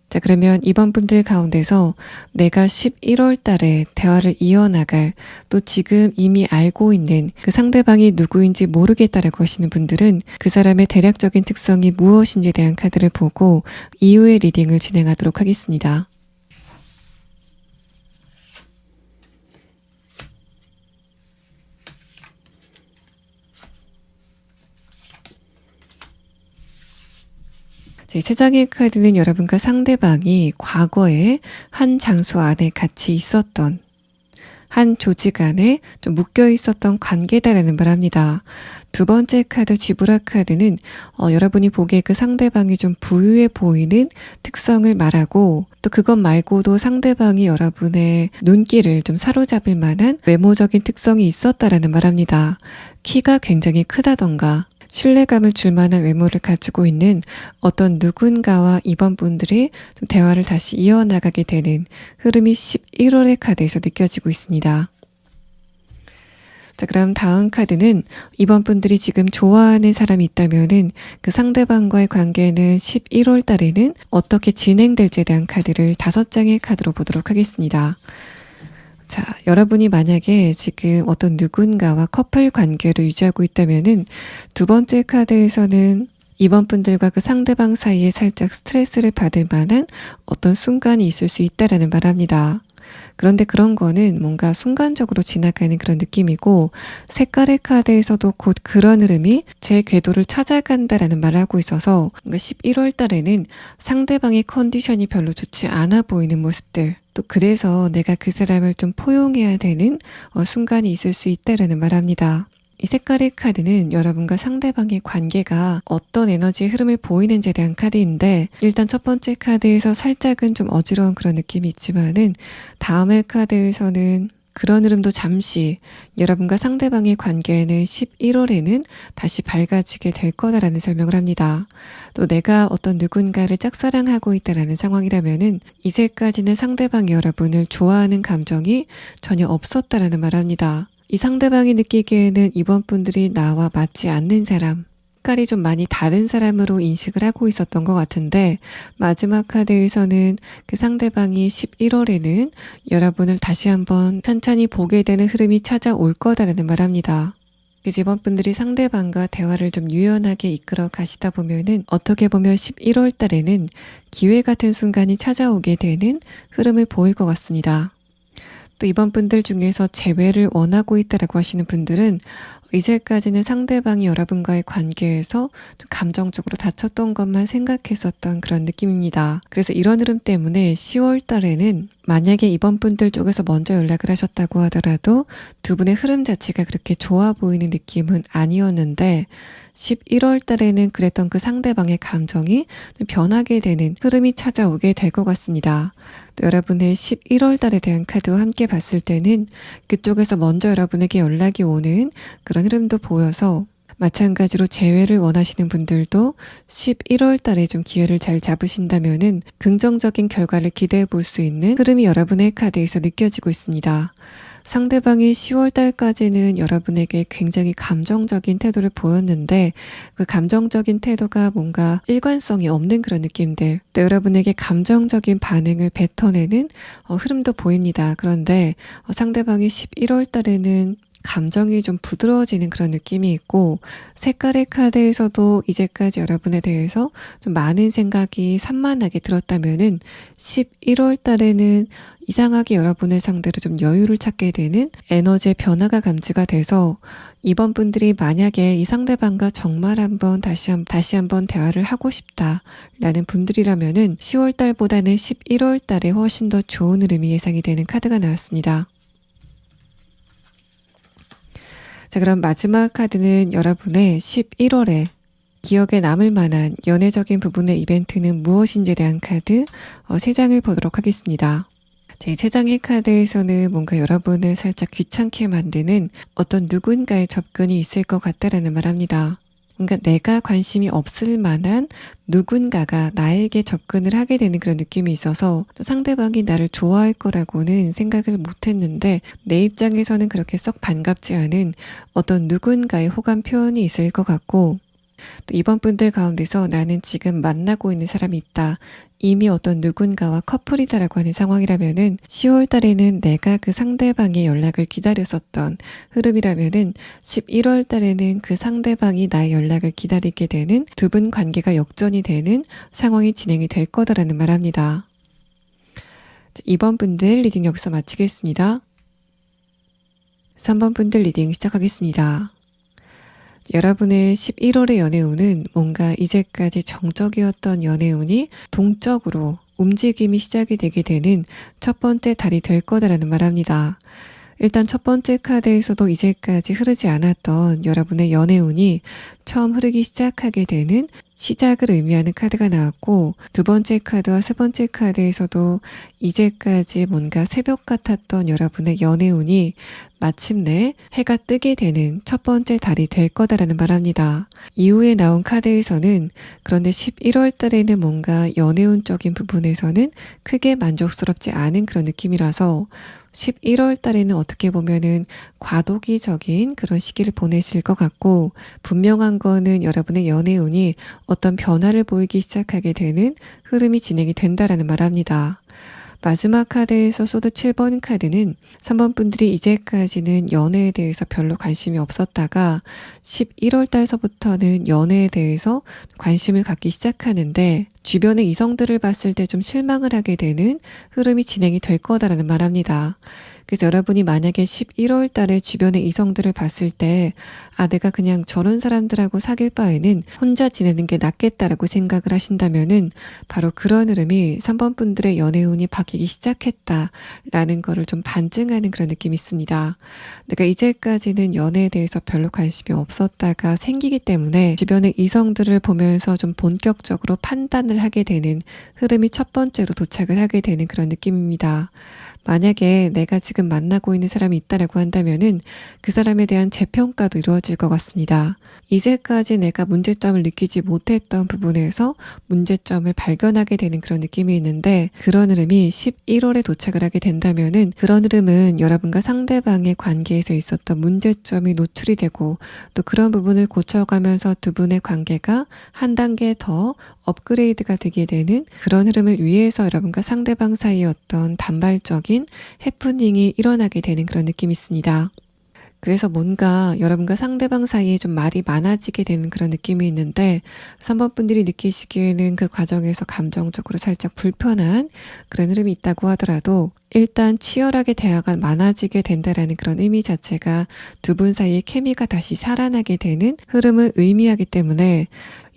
자, 그러면 이번 분들 가운데서 내가 11월 달에 대화를 이어나갈, 또 지금 이미 알고 있는 그 상대방이 누구인지 모르겠다라고 하시는 분들은 그 사람의 대략적인 특성이 무엇인지에 대한 카드를 보고 이후의 리딩을 진행하도록 하겠습니다. 세 장의 카드는 여러분과 상대방이 과거에 한 장소 안에 같이 있었던, 한 조직 안에 좀 묶여 있었던 관계다라는 말합니다. 두 번째 카드 쥐브라 카드는 여러분이 보기에 그 상대방이 좀 부유해 보이는 특성을 말하고, 또 그것 말고도 상대방이 여러분의 눈길을 좀 사로잡을 만한 외모적인 특성이 있었다라는 말합니다. 키가 굉장히 크다던가 신뢰감을 줄 만한 외모를 가지고 있는 어떤 누군가와 이번 분들이 좀 대화를 다시 이어나가게 되는 흐름이 11월의 카드에서 느껴지고 있습니다. 자, 그럼 다음 카드는 이번 분들이 지금 좋아하는 사람이 있다면은 그 상대방과의 관계는 11월 달에는 어떻게 진행될지에 대한 카드를 5장의 카드로 보도록 하겠습니다. 자, 여러분이 만약에 지금 어떤 누군가와 커플 관계를 유지하고 있다면은 두 번째 카드에서는 이번 분들과 그 상대방 사이에 살짝 스트레스를 받을 만한 어떤 순간이 있을 수 있다라는 말합니다. 그런데 그런 거는 뭔가 순간적으로 지나가는 그런 느낌이고, 색깔의 카드에서도 곧 그런 흐름이 제 궤도를 찾아간다라는 말을 하고 있어서 뭔가 11월 달에는 상대방의 컨디션이 별로 좋지 않아 보이는 모습들, 또 그래서 내가 그 사람을 좀 포용해야 되는 순간이 있을 수 있다라는 말합니다. 이 색깔의 카드는 여러분과 상대방의 관계가 어떤 에너지의 흐름을 보이는지에 대한 카드인데, 일단 첫 번째 카드에서 살짝은 좀 어지러운 그런 느낌이 있지만은 다음의 카드에서는 그런 흐름도 잠시 여러분과 상대방의 관계는 11월에는 다시 밝아지게 될 거다라는 설명을 합니다. 또 내가 어떤 누군가를 짝사랑하고 있다라는 상황이라면은 이제까지는 상대방이 여러분을 좋아하는 감정이 전혀 없었다라는 말을 합니다. 이 상대방이 느끼기에는 이번 분들이 나와 맞지 않는 사람, 색깔이 좀 많이 다른 사람으로 인식을 하고 있었던 것 같은데, 마지막 카드에서는 그 상대방이 11월에는 여러분을 다시 한번 찬찬히 보게 되는 흐름이 찾아올 거다라는 말합니다. 그래서 이번 분들이 상대방과 대화를 좀 유연하게 이끌어 가시다 보면은 어떻게 보면 11월 달에는 기회 같은 순간이 찾아오게 되는 흐름을 보일 것 같습니다. 또 이번 분들 중에서 재회를 원하고 있다라고 하시는 분들은 이제까지는 상대방이 여러분과의 관계에서 좀 감정적으로 다쳤던 것만 생각했었던 그런 느낌입니다. 그래서 이런 흐름 때문에 10월 달에는 만약에 이번 분들 쪽에서 먼저 연락을 하셨다고 하더라도 두 분의 흐름 자체가 그렇게 좋아 보이는 느낌은 아니었는데, 11월 달에는 그랬던 그 상대방의 감정이 변하게 되는 흐름이 찾아오게 될 것 같습니다. 또 여러분의 11월 달에 대한 카드와 함께 봤을 때는 그쪽에서 먼저 여러분에게 연락이 오는 그런 흐름도 보여서, 마찬가지로 재회를 원하시는 분들도 11월 달에 좀 기회를 잘 잡으신다면은 긍정적인 결과를 기대해 볼 수 있는 흐름이 여러분의 카드에서 느껴지고 있습니다. 상대방이 10월 달까지는 여러분에게 굉장히 감정적인 태도를 보였는데, 그 감정적인 태도가 뭔가 일관성이 없는 그런 느낌들, 또 여러분에게 감정적인 반응을 뱉어내는 흐름도 보입니다. 그런데 상대방이 11월 달에는 감정이 좀 부드러워지는 그런 느낌이 있고, 색깔의 카드에서도 이제까지 여러분에 대해서 좀 많은 생각이 산만하게 들었다면은 11월 달에는 이상하게 여러분을 상대로 좀 여유를 찾게 되는 에너지의 변화가 감지가 돼서, 이번 분들이 만약에 이 상대방과 정말 다시 한번 대화를 하고 싶다라는 분들이라면은 10월 달보다는 11월 달에 훨씬 더 좋은 흐름이 예상이 되는 카드가 나왔습니다. 자, 그럼 마지막 카드는 여러분의 11월에 기억에 남을 만한 연애적인 부분의 이벤트는 무엇인지에 대한 카드 3장을 보도록 하겠습니다. 자, 이 3장의 카드에서는 뭔가 여러분을 살짝 귀찮게 만드는 어떤 누군가의 접근이 있을 것 같다라는 말합니다. 뭔가 내가 관심이 없을 만한 누군가가 나에게 접근을 하게 되는 그런 느낌이 있어서, 또 상대방이 나를 좋아할 거라고는 생각을 못했는데 내 입장에서는 그렇게 썩 반갑지 않은 어떤 누군가의 호감 표현이 있을 것 같고, 또 이번 분들 가운데서 나는 지금 만나고 있는 사람이 있다, 이미 어떤 누군가와 커플이다라고 하는 상황이라면은 10월 달에는 내가 그 상대방의 연락을 기다렸었던 흐름이라면은 11월 달에는 그 상대방이 나의 연락을 기다리게 되는 두 분 관계가 역전이 되는 상황이 진행이 될 거다라는 말합니다. 이번 분들 리딩 여기서 마치겠습니다. 3번 분들 리딩 시작하겠습니다. 여러분의 11월의 연애운은 뭔가 이제까지 정적이었던 연애운이 동적으로 움직임이 시작이 되게 되는 첫 번째 달이 될 거다라는 말합니다. 일단 첫 번째 카드에서도 이제까지 흐르지 않았던 여러분의 연애운이 처음 흐르기 시작하게 되는 시작을 의미하는 카드가 나왔고, 두 번째 카드와 세 번째 카드에서도 이제까지 뭔가 새벽 같았던 여러분의 연애운이 마침내 해가 뜨게 되는 첫 번째 달이 될 거다라는 말합니다. 이후에 나온 카드에서는 그런데 11월 달에는 뭔가 연애운적인 부분에서는 크게 만족스럽지 않은 그런 느낌이라서 11월 달에는 어떻게 보면은 과도기적인 그런 시기를 보내실 것 같고, 분명한 거는 여러분의 연애운이 어떤 변화를 보이기 시작하게 되는 흐름이 진행이 된다라는 말합니다. 마지막 카드에서 소드 7번 카드는 3번 분들이 이제까지는 연애에 대해서 별로 관심이 없었다가 11월 달서부터는 연애에 대해서 관심을 갖기 시작하는데, 주변의 이성들을 봤을 때 좀 실망을 하게 되는 흐름이 진행이 될 거다라는 말합니다. 그래서 여러분이 만약에 11월 달에 주변의 이성들을 봤을 때, 아, 내가 그냥 저런 사람들하고 사귈 바에는 혼자 지내는 게 낫겠다라고 생각을 하신다면은 바로 그런 흐름이 3번 분들의 연애운이 바뀌기 시작했다라는 거를 좀 반증하는 그런 느낌이 있습니다. 내가 이제까지는 연애에 대해서 별로 관심이 없었다가 생기기 때문에 주변의 이성들을 보면서 좀 본격적으로 판단을 하게 되는 흐름이 첫 번째로 도착을 하게 되는 그런 느낌입니다. 만약에 내가 지금 만나고 있는 사람이 있다라고 한다면은 그 사람에 대한 재평가도 이루어질 것 같습니다. 이제까지 내가 문제점을 느끼지 못했던 부분에서 문제점을 발견하게 되는 그런 느낌이 있는데, 그런 흐름이 11월에 도착을 하게 된다면은 그런 흐름은 여러분과 상대방의 관계에서 있었던 문제점이 노출이 되고, 또 그런 부분을 고쳐가면서 두 분의 관계가 한 단계 더 업그레이드가 되게 되는 그런 흐름을 위해서 여러분과 상대방 사이에 어떤 단발적인 해프닝이 일어나게 되는 그런 느낌이 있습니다. 그래서 뭔가 여러분과 상대방 사이에 좀 말이 많아지게 되는 그런 느낌이 있는데, 3번 분들이 느끼시기에는 그 과정에서 감정적으로 살짝 불편한 그런 흐름이 있다고 하더라도, 일단 치열하게 대화가 많아지게 된다라는 그런 의미 자체가 두 분 사이의 케미가 다시 살아나게 되는 흐름을 의미하기 때문에,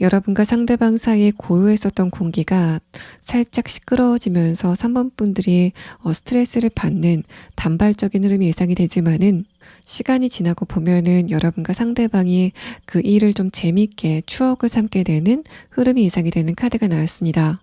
여러분과 상대방 사이에 고요했었던 공기가 살짝 시끄러워지면서 3번 분들이 스트레스를 받는 단발적인 흐름이 예상이 되지만은, 시간이 지나고 보면은 여러분과 상대방이 그 일을 좀 재밌게 추억을 삼게 되는 흐름이 예상이 되는 카드가 나왔습니다.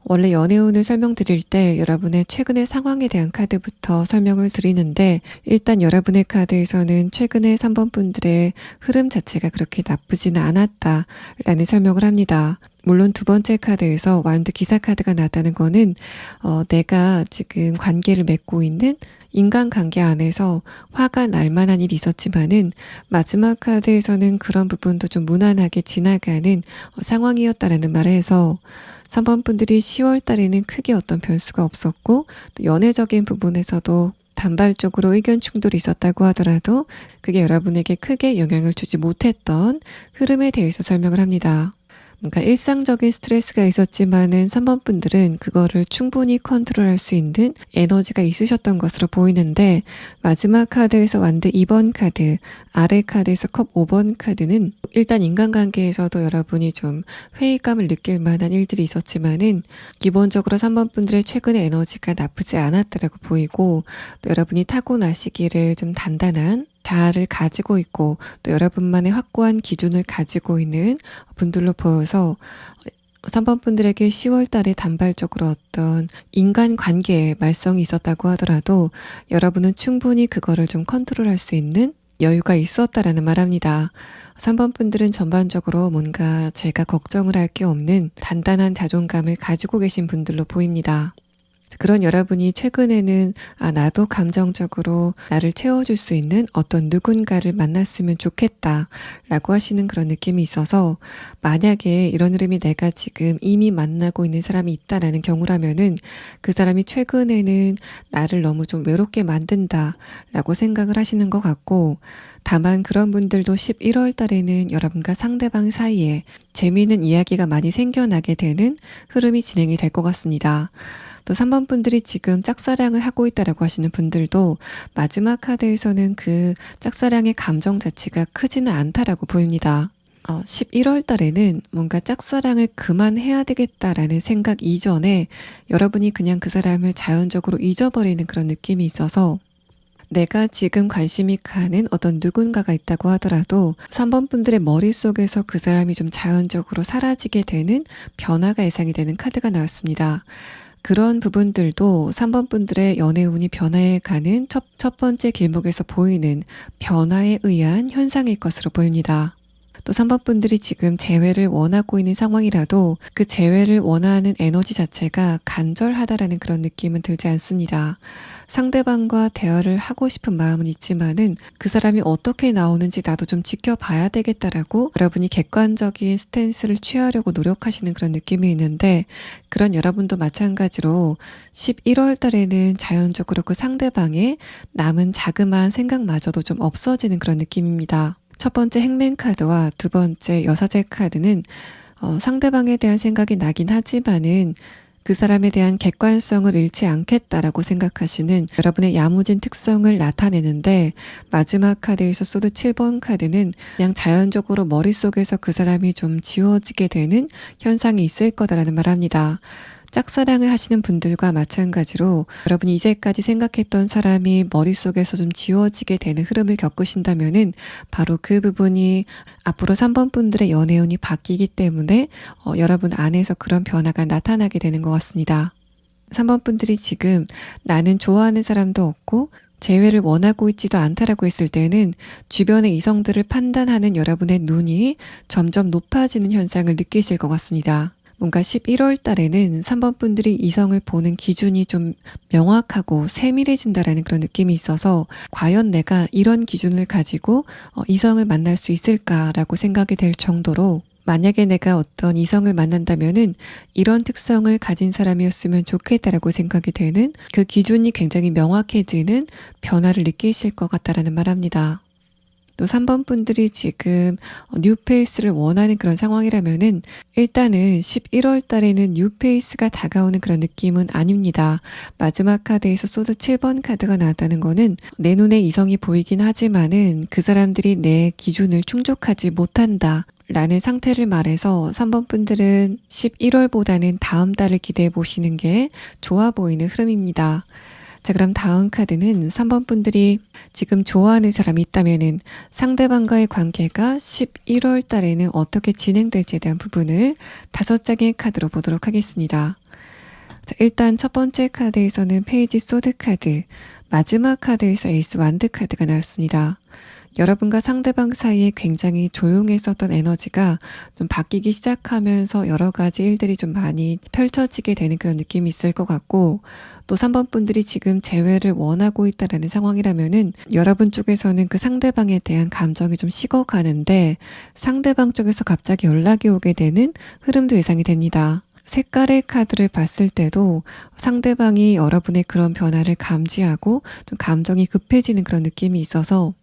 원래 연애운을 설명드릴 때 여러분의 최근의 상황에 대한 카드부터 설명을 드리는데, 일단 여러분의 카드에서는 최근의 3번 분들의 흐름 자체가 그렇게 나쁘지는 않았다라는 설명을 합니다. 물론 두 번째 카드에서 완드 기사 카드가 나왔다는 거는 내가 지금 관계를 맺고 있는 인간관계 안에서 화가 날 만한 일이 있었지만은 마지막 카드에서는 그런 부분도 좀 무난하게 지나가는 상황이었다라는 말을 해서, 3번 분들이 10월 달에는 크게 어떤 변수가 없었고, 또 연애적인 부분에서도 단발적으로 의견 충돌이 있었다고 하더라도 그게 여러분에게 크게 영향을 주지 못했던 흐름에 대해서 설명을 합니다. 뭔가 일상적인 스트레스가 있었지만은 3번 분들은 그거를 충분히 컨트롤할 수 있는 에너지가 있으셨던 것으로 보이는데, 마지막 카드에서 완드 2번 카드, 아래 카드에서 컵 5번 카드는 일단 인간관계에서도 여러분이 좀 회의감을 느낄 만한 일들이 있었지만은 기본적으로 3번 분들의 최근의 에너지가 나쁘지 않았다라고 보이고, 또 여러분이 타고나시기를 좀 단단한 자아를 가지고 있고, 또 여러분만의 확고한 기준을 가지고 있는 분들로 보여서 3번 분들에게 10월 달에 단발적으로 어떤 인간관계에 말썽이 있었다고 하더라도 여러분은 충분히 그거를 좀 컨트롤할 수 있는 여유가 있었다라는 말합니다. 3번 분들은 전반적으로 뭔가 제가 걱정을 할 게 없는 단단한 자존감을 가지고 계신 분들로 보입니다. 그런 여러분이 최근에는 나도 감정적으로 나를 채워줄 수 있는 어떤 누군가를 만났으면 좋겠다 라고 하시는 그런 느낌이 있어서, 만약에 이런 흐름이 내가 지금 이미 만나고 있는 사람이 있다라는 경우라면은 그 사람이 최근에는 나를 너무 좀 외롭게 만든다 라고 생각을 하시는 것 같고, 다만 그런 분들도 11월 달에는 여러분과 상대방 사이에 재미있는 이야기가 많이 생겨나게 되는 흐름이 진행이 될 것 같습니다. 또 3번 분들이 지금 짝사랑을 하고 있다라고 하시는 분들도 마지막 카드에서는 그 짝사랑의 감정 자체가 크지는 않다라고 보입니다. 11월 달에는 뭔가 짝사랑을 그만해야 되겠다라는 생각 이전에 여러분이 그냥 그 사람을 자연적으로 잊어버리는 그런 느낌이 있어서, 내가 지금 관심이 가는 어떤 누군가가 있다고 하더라도 3번 분들의 머릿속에서 그 사람이 좀 자연적으로 사라지게 되는 변화가 예상이 되는 카드가 나왔습니다. 그런 부분들도 3번 분들의 연애운이 변화해가는 첫 번째 길목에서 보이는 변화에 의한 현상일 것으로 보입니다. 또 3번 분들이 지금 재회를 원하고 있는 상황이라도 그 재회를 원하는 에너지 자체가 간절하다라는 그런 느낌은 들지 않습니다. 상대방과 대화를 하고 싶은 마음은 있지만은 그 사람이 어떻게 나오는지 나도 좀 지켜봐야 되겠다라고 여러분이 객관적인 스탠스를 취하려고 노력하시는 그런 느낌이 있는데, 그런 여러분도 마찬가지로 11월 달에는 자연적으로 그 상대방의 남은 자그마한 생각마저도 좀 없어지는 그런 느낌입니다. 첫 번째 행맨 카드와 두 번째 여사제 카드는 상대방에 대한 생각이 나긴 하지만은 그 사람에 대한 객관성을 잃지 않겠다라고 생각하시는 여러분의 야무진 특성을 나타내는데, 마지막 카드에서 소드 7번 카드는 그냥 자연적으로 머릿속에서 그 사람이 좀 지워지게 되는 현상이 있을 거다라는 말합니다. 짝사랑을 하시는 분들과 마찬가지로 여러분이 이제까지 생각했던 사람이 머릿속에서 좀 지워지게 되는 흐름을 겪으신다면은 바로 그 부분이 앞으로 3번 분들의 연애운이 바뀌기 때문에 여러분 안에서 그런 변화가 나타나게 되는 것 같습니다. 3번 분들이 지금 나는 좋아하는 사람도 없고 재회를 원하고 있지도 않다라고 했을 때는 주변의 이성들을 판단하는 여러분의 눈이 점점 높아지는 현상을 느끼실 것 같습니다. 뭔가 11월 달에는 3번 분들이 이성을 보는 기준이 좀 명확하고 세밀해진다라는 그런 느낌이 있어서 과연 내가 이런 기준을 가지고 이성을 만날 수 있을까라고 생각이 될 정도로, 만약에 내가 어떤 이성을 만난다면은 이런 특성을 가진 사람이었으면 좋겠다라고 생각이 되는, 그 기준이 굉장히 명확해지는 변화를 느끼실 것 같다라는 말합니다. 또 3번 분들이 지금 뉴페이스를 원하는 그런 상황이라면은 일단은 11월 달에는 뉴페이스가 다가오는 그런 느낌은 아닙니다. 마지막 카드에서 소드 7번 카드가 나왔다는 거는 내 눈에 이성이 보이긴 하지만은 그 사람들이 내 기준을 충족하지 못한다 라는 상태를 말해서 3번 분들은 11월보다는 다음 달을 기대해 보시는 게 좋아 보이는 흐름입니다. 자, 그럼 다음 카드는 3번 분들이 지금 좋아하는 사람이 있다면은 상대방과의 관계가 11월 달에는 어떻게 진행될지에 대한 부분을 5장의 카드로 보도록 하겠습니다. 자, 일단 첫 번째 카드에서는 페이지 소드 카드, 마지막 카드에서 에이스 완드 카드가 나왔습니다. 여러분과 상대방 사이에 굉장히 조용했었던 에너지가 좀 바뀌기 시작하면서 여러 가지 일들이 좀 많이 펼쳐지게 되는 그런 느낌이 있을 것 같고, 또 3번 분들이 지금 재회를 원하고 있다라는 상황이라면은 여러분 쪽에서는 그 상대방에 대한 감정이 좀 식어가는데 상대방 쪽에서 갑자기 연락이 오게 되는 흐름도 예상이 됩니다. 색깔의 카드를 봤을 때도 상대방이 여러분의 그런 변화를 감지하고 좀 감정이 급해지는 그런 느낌이 있어서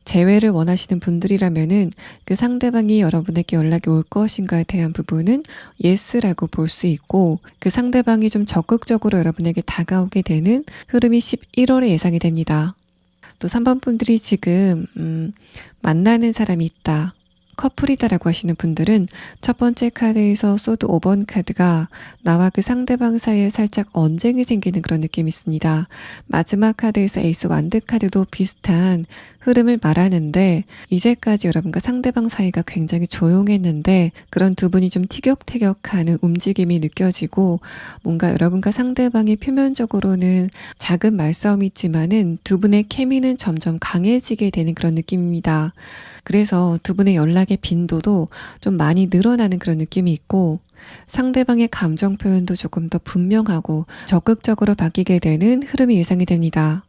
재회를 원하시는 분들이라면은 그 상대방이 여러분에게 연락이 올 것인가에 대한 부분은 예스라고 볼 수 있고, 그 상대방이 좀 적극적으로 여러분에게 다가오게 되는 흐름이 11월에 예상이 됩니다. 또 3번 분들이 지금 만나는 사람이 있다, 커플이다라고 하시는 분들은 첫 번째 카드에서 소드 5번 카드가 나와 그 상대방 사이에 살짝 언쟁이 생기는 그런 느낌이 있습니다. 마지막 카드에서 에이스 완드 카드도 비슷한 흐름을 말하는데, 이제까지 여러분과 상대방 사이가 굉장히 조용했는데 그런 두 분이 좀 티격태격하는 움직임이 느껴지고, 뭔가 여러분과 상대방이 표면적으로는 작은 말싸움이 있지만은 두 분의 케미는 점점 강해지게 되는 그런 느낌입니다. 그래서 두 분의 연락의 빈도도 좀 많이 늘어나는 그런 느낌이 있고, 상대방의 감정 표현도 조금 더 분명하고 적극적으로 바뀌게 되는 흐름이 예상이 됩니다.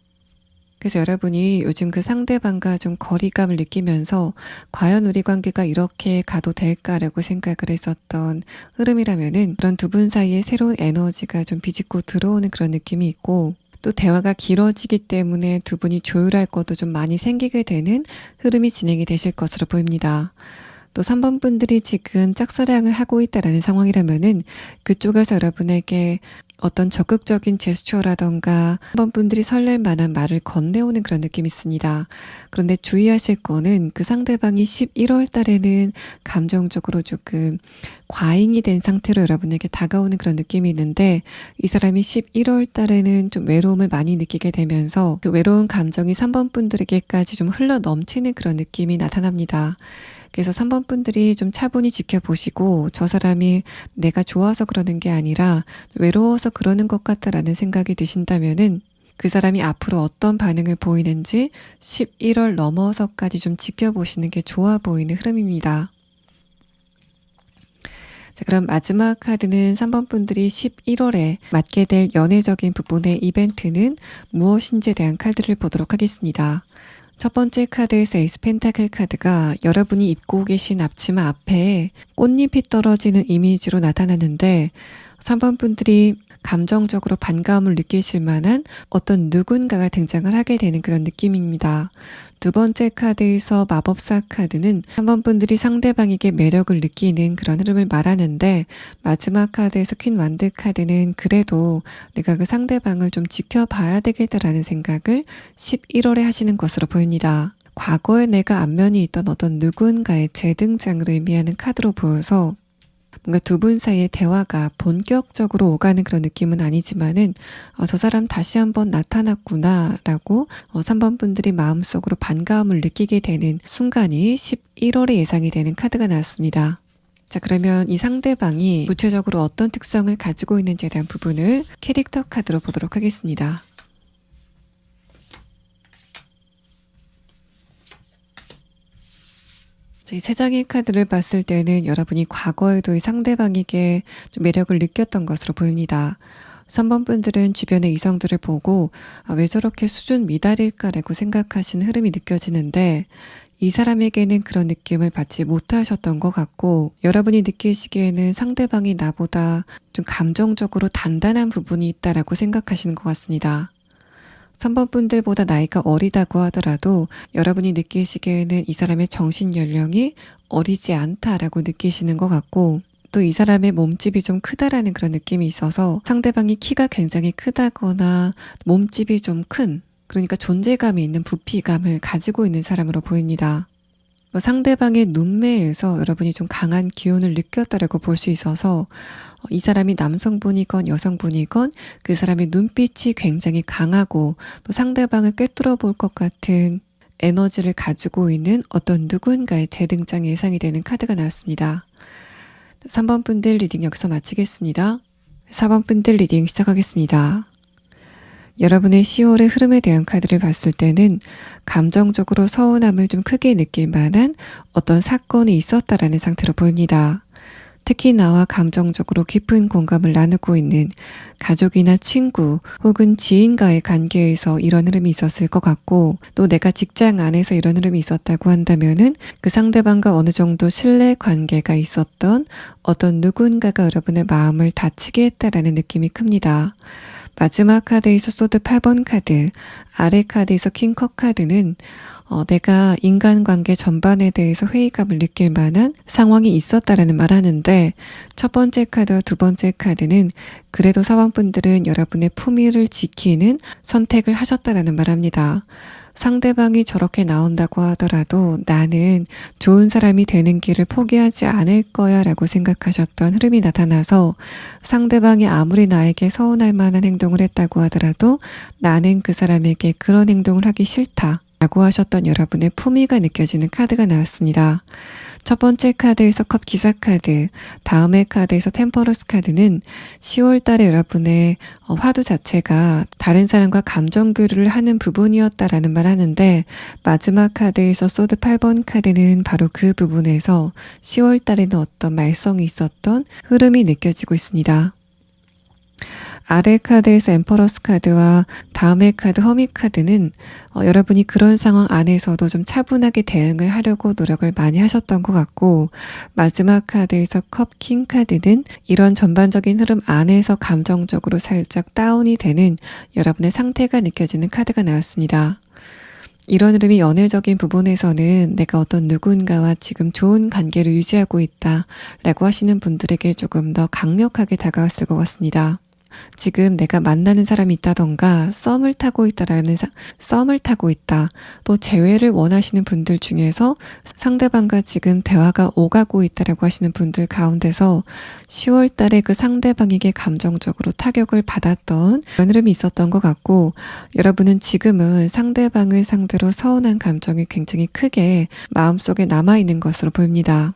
그래서 여러분이 요즘 그 상대방과 좀 거리감을 느끼면서 과연 우리 관계가 이렇게 가도 될까라고 생각을 했었던 흐름이라면은 그런 두 분 사이에 새로운 에너지가 좀 비집고 들어오는 그런 느낌이 있고, 또 대화가 길어지기 때문에 두 분이 조율할 것도 좀 많이 생기게 되는 흐름이 진행이 되실 것으로 보입니다. 또 3번 분들이 지금 짝사랑을 하고 있다라는 상황이라면은 그쪽에서 여러분에게 어떤 적극적인 제스처라던가 3번 분들이 설렐 만한 말을 건네오는 그런 느낌이 있습니다. 그런데 주의하실 거는 그 상대방이 11월 달에는 감정적으로 조금 과잉이 된 상태로 여러분에게 다가오는 그런 느낌이 있는데, 이 사람이 11월 달에는 좀 외로움을 많이 느끼게 되면서 그 외로운 감정이 3번 분들에게까지 좀 흘러 넘치는 그런 느낌이 나타납니다. 그래서 3번 분들이 좀 차분히 지켜보시고, 저 사람이 내가 좋아서 그러는 게 아니라 외로워서 그러는 것 같다라는 생각이 드신다면은 그 사람이 앞으로 어떤 반응을 보이는지 11월 넘어서까지 좀 지켜보시는 게 좋아 보이는 흐름입니다. 자, 그럼 마지막 카드는 3번 분들이 11월에 맞게 될 연애적인 부분의 이벤트는 무엇인지에 대한 카드를 보도록 하겠습니다. 첫 번째 카드에서 에이스 펜타클 카드가 여러분이 입고 계신 앞치마 앞에 꽃잎이 떨어지는 이미지로 나타나는데, 3번 분들이 감정적으로 반가움을 느끼실 만한 어떤 누군가가 등장을 하게 되는 그런 느낌입니다. 두 번째 카드에서 마법사 카드는 3번 분들이 상대방에게 매력을 느끼는 그런 흐름을 말하는데, 마지막 카드에서 퀸 완드 카드는 그래도 내가 그 상대방을 좀 지켜봐야 되겠다라는 생각을 11월에 하시는 것으로 보입니다. 과거에 내가 안면이 있던 어떤 누군가의 재등장을 의미하는 카드로 보여서 뭔가 두 분 사이의 대화가 본격적으로 오가는 그런 느낌은 아니지만은 저 사람 다시 한번 나타났구나 라고 3번 분들이 마음속으로 반가움을 느끼게 되는 순간이 11월에 예상이 되는 카드가 나왔습니다. 자, 그러면 이 상대방이 구체적으로 어떤 특성을 가지고 있는지에 대한 부분을 캐릭터 카드로 보도록 하겠습니다. 이 세 장의 카드를 봤을 때는 여러분이 과거에도 이 상대방에게 좀 매력을 느꼈던 것으로 보입니다. 3번 분들은 주변의 이성들을 보고 왜 저렇게 수준 미달일까라고 생각하시는 흐름이 느껴지는데, 이 사람에게는 그런 느낌을 받지 못하셨던 것 같고, 여러분이 느끼시기에는 상대방이 나보다 좀 감정적으로 단단한 부분이 있다라고 생각하시는 것 같습니다. 3번 분들보다 나이가 어리다고 하더라도 여러분이 느끼시기에는 이 사람의 정신 연령이 어리지 않다라고 느끼시는 것 같고, 또 이 사람의 몸집이 좀 크다라는 그런 느낌이 있어서 상대방이 키가 굉장히 크다거나 몸집이 좀 큰, 그러니까 존재감이 있는 부피감을 가지고 있는 사람으로 보입니다. 상대방의 눈매에서 여러분이 좀 강한 기운을 느꼈다라고 볼 수 있어서 이 사람이 남성분이건 여성분이건 그 사람의 눈빛이 굉장히 강하고 또 상대방을 꿰뚫어 볼 것 같은 에너지를 가지고 있는 어떤 누군가의 재등장 예상이 되는 카드가 나왔습니다. 3번 분들 리딩 여기서 마치겠습니다. 4번 분들 리딩 시작하겠습니다. 여러분의 10월의 흐름에 대한 카드를 봤을 때는 감정적으로 서운함을 좀 크게 느낄 만한 어떤 사건이 있었다라는 상태로 보입니다. 특히 나와 감정적으로 깊은 공감을 나누고 있는 가족이나 친구 혹은 지인과의 관계에서 이런 흐름이 있었을 것 같고, 또 내가 직장 안에서 이런 흐름이 있었다고 한다면은 그 상대방과 어느 정도 신뢰 관계가 있었던 어떤 누군가가 여러분의 마음을 다치게 했다라는 느낌이 큽니다. 마지막 카드에서 소드 8번 카드, 아래 카드에서 킹컵 카드는 내가 인간관계 전반에 대해서 회의감을 느낄 만한 상황이 있었다라는 말 하는데, 첫 번째 카드와 두 번째 카드는 그래도 사원분들은 여러분의 품위를 지키는 선택을 하셨다라는 말 합니다. 상대방이 저렇게 나온다고 하더라도 나는 좋은 사람이 되는 길을 포기하지 않을 거야 라고 생각하셨던 흐름이 나타나서, 상대방이 아무리 나에게 서운할 만한 행동을 했다고 하더라도 나는 그 사람에게 그런 행동을 하기 싫다 라고 하셨던 여러분의 품위가 느껴지는 카드가 나왔습니다. 첫 번째 카드에서 컵 기사 카드, 다음의 카드에서 템퍼러스 카드는 10월 달에 여러분의 화두 자체가 다른 사람과 감정 교류를 하는 부분이었다라는 말 하는데, 마지막 카드에서 소드 8번 카드는 바로 그 부분에서 10월 달에는 어떤 말썽이 있었던 흐름이 느껴지고 있습니다. 아래 카드에서 엠퍼러스 카드와 다음의 카드 허밋 카드는 여러분이 그런 상황 안에서도 좀 차분하게 대응을 하려고 노력을 많이 하셨던 것 같고, 마지막 카드에서 컵 킹 카드는 이런 전반적인 흐름 안에서 감정적으로 살짝 다운이 되는 여러분의 상태가 느껴지는 카드가 나왔습니다. 이런 흐름이 연애적인 부분에서는 내가 어떤 누군가와 지금 좋은 관계를 유지하고 있다 라고 하시는 분들에게 조금 더 강력하게 다가왔을 것 같습니다. 지금 내가 만나는 사람이 있다던가 썸을 타고 있다, 또 재회를 원하시는 분들 중에서 상대방과 지금 대화가 오가고 있다라고 하시는 분들 가운데서 10월 달에 그 상대방에게 감정적으로 타격을 받았던 그런 흐름이 있었던 것 같고, 여러분은 지금은 상대방을 상대로 서운한 감정이 굉장히 크게 마음속에 남아있는 것으로 보입니다.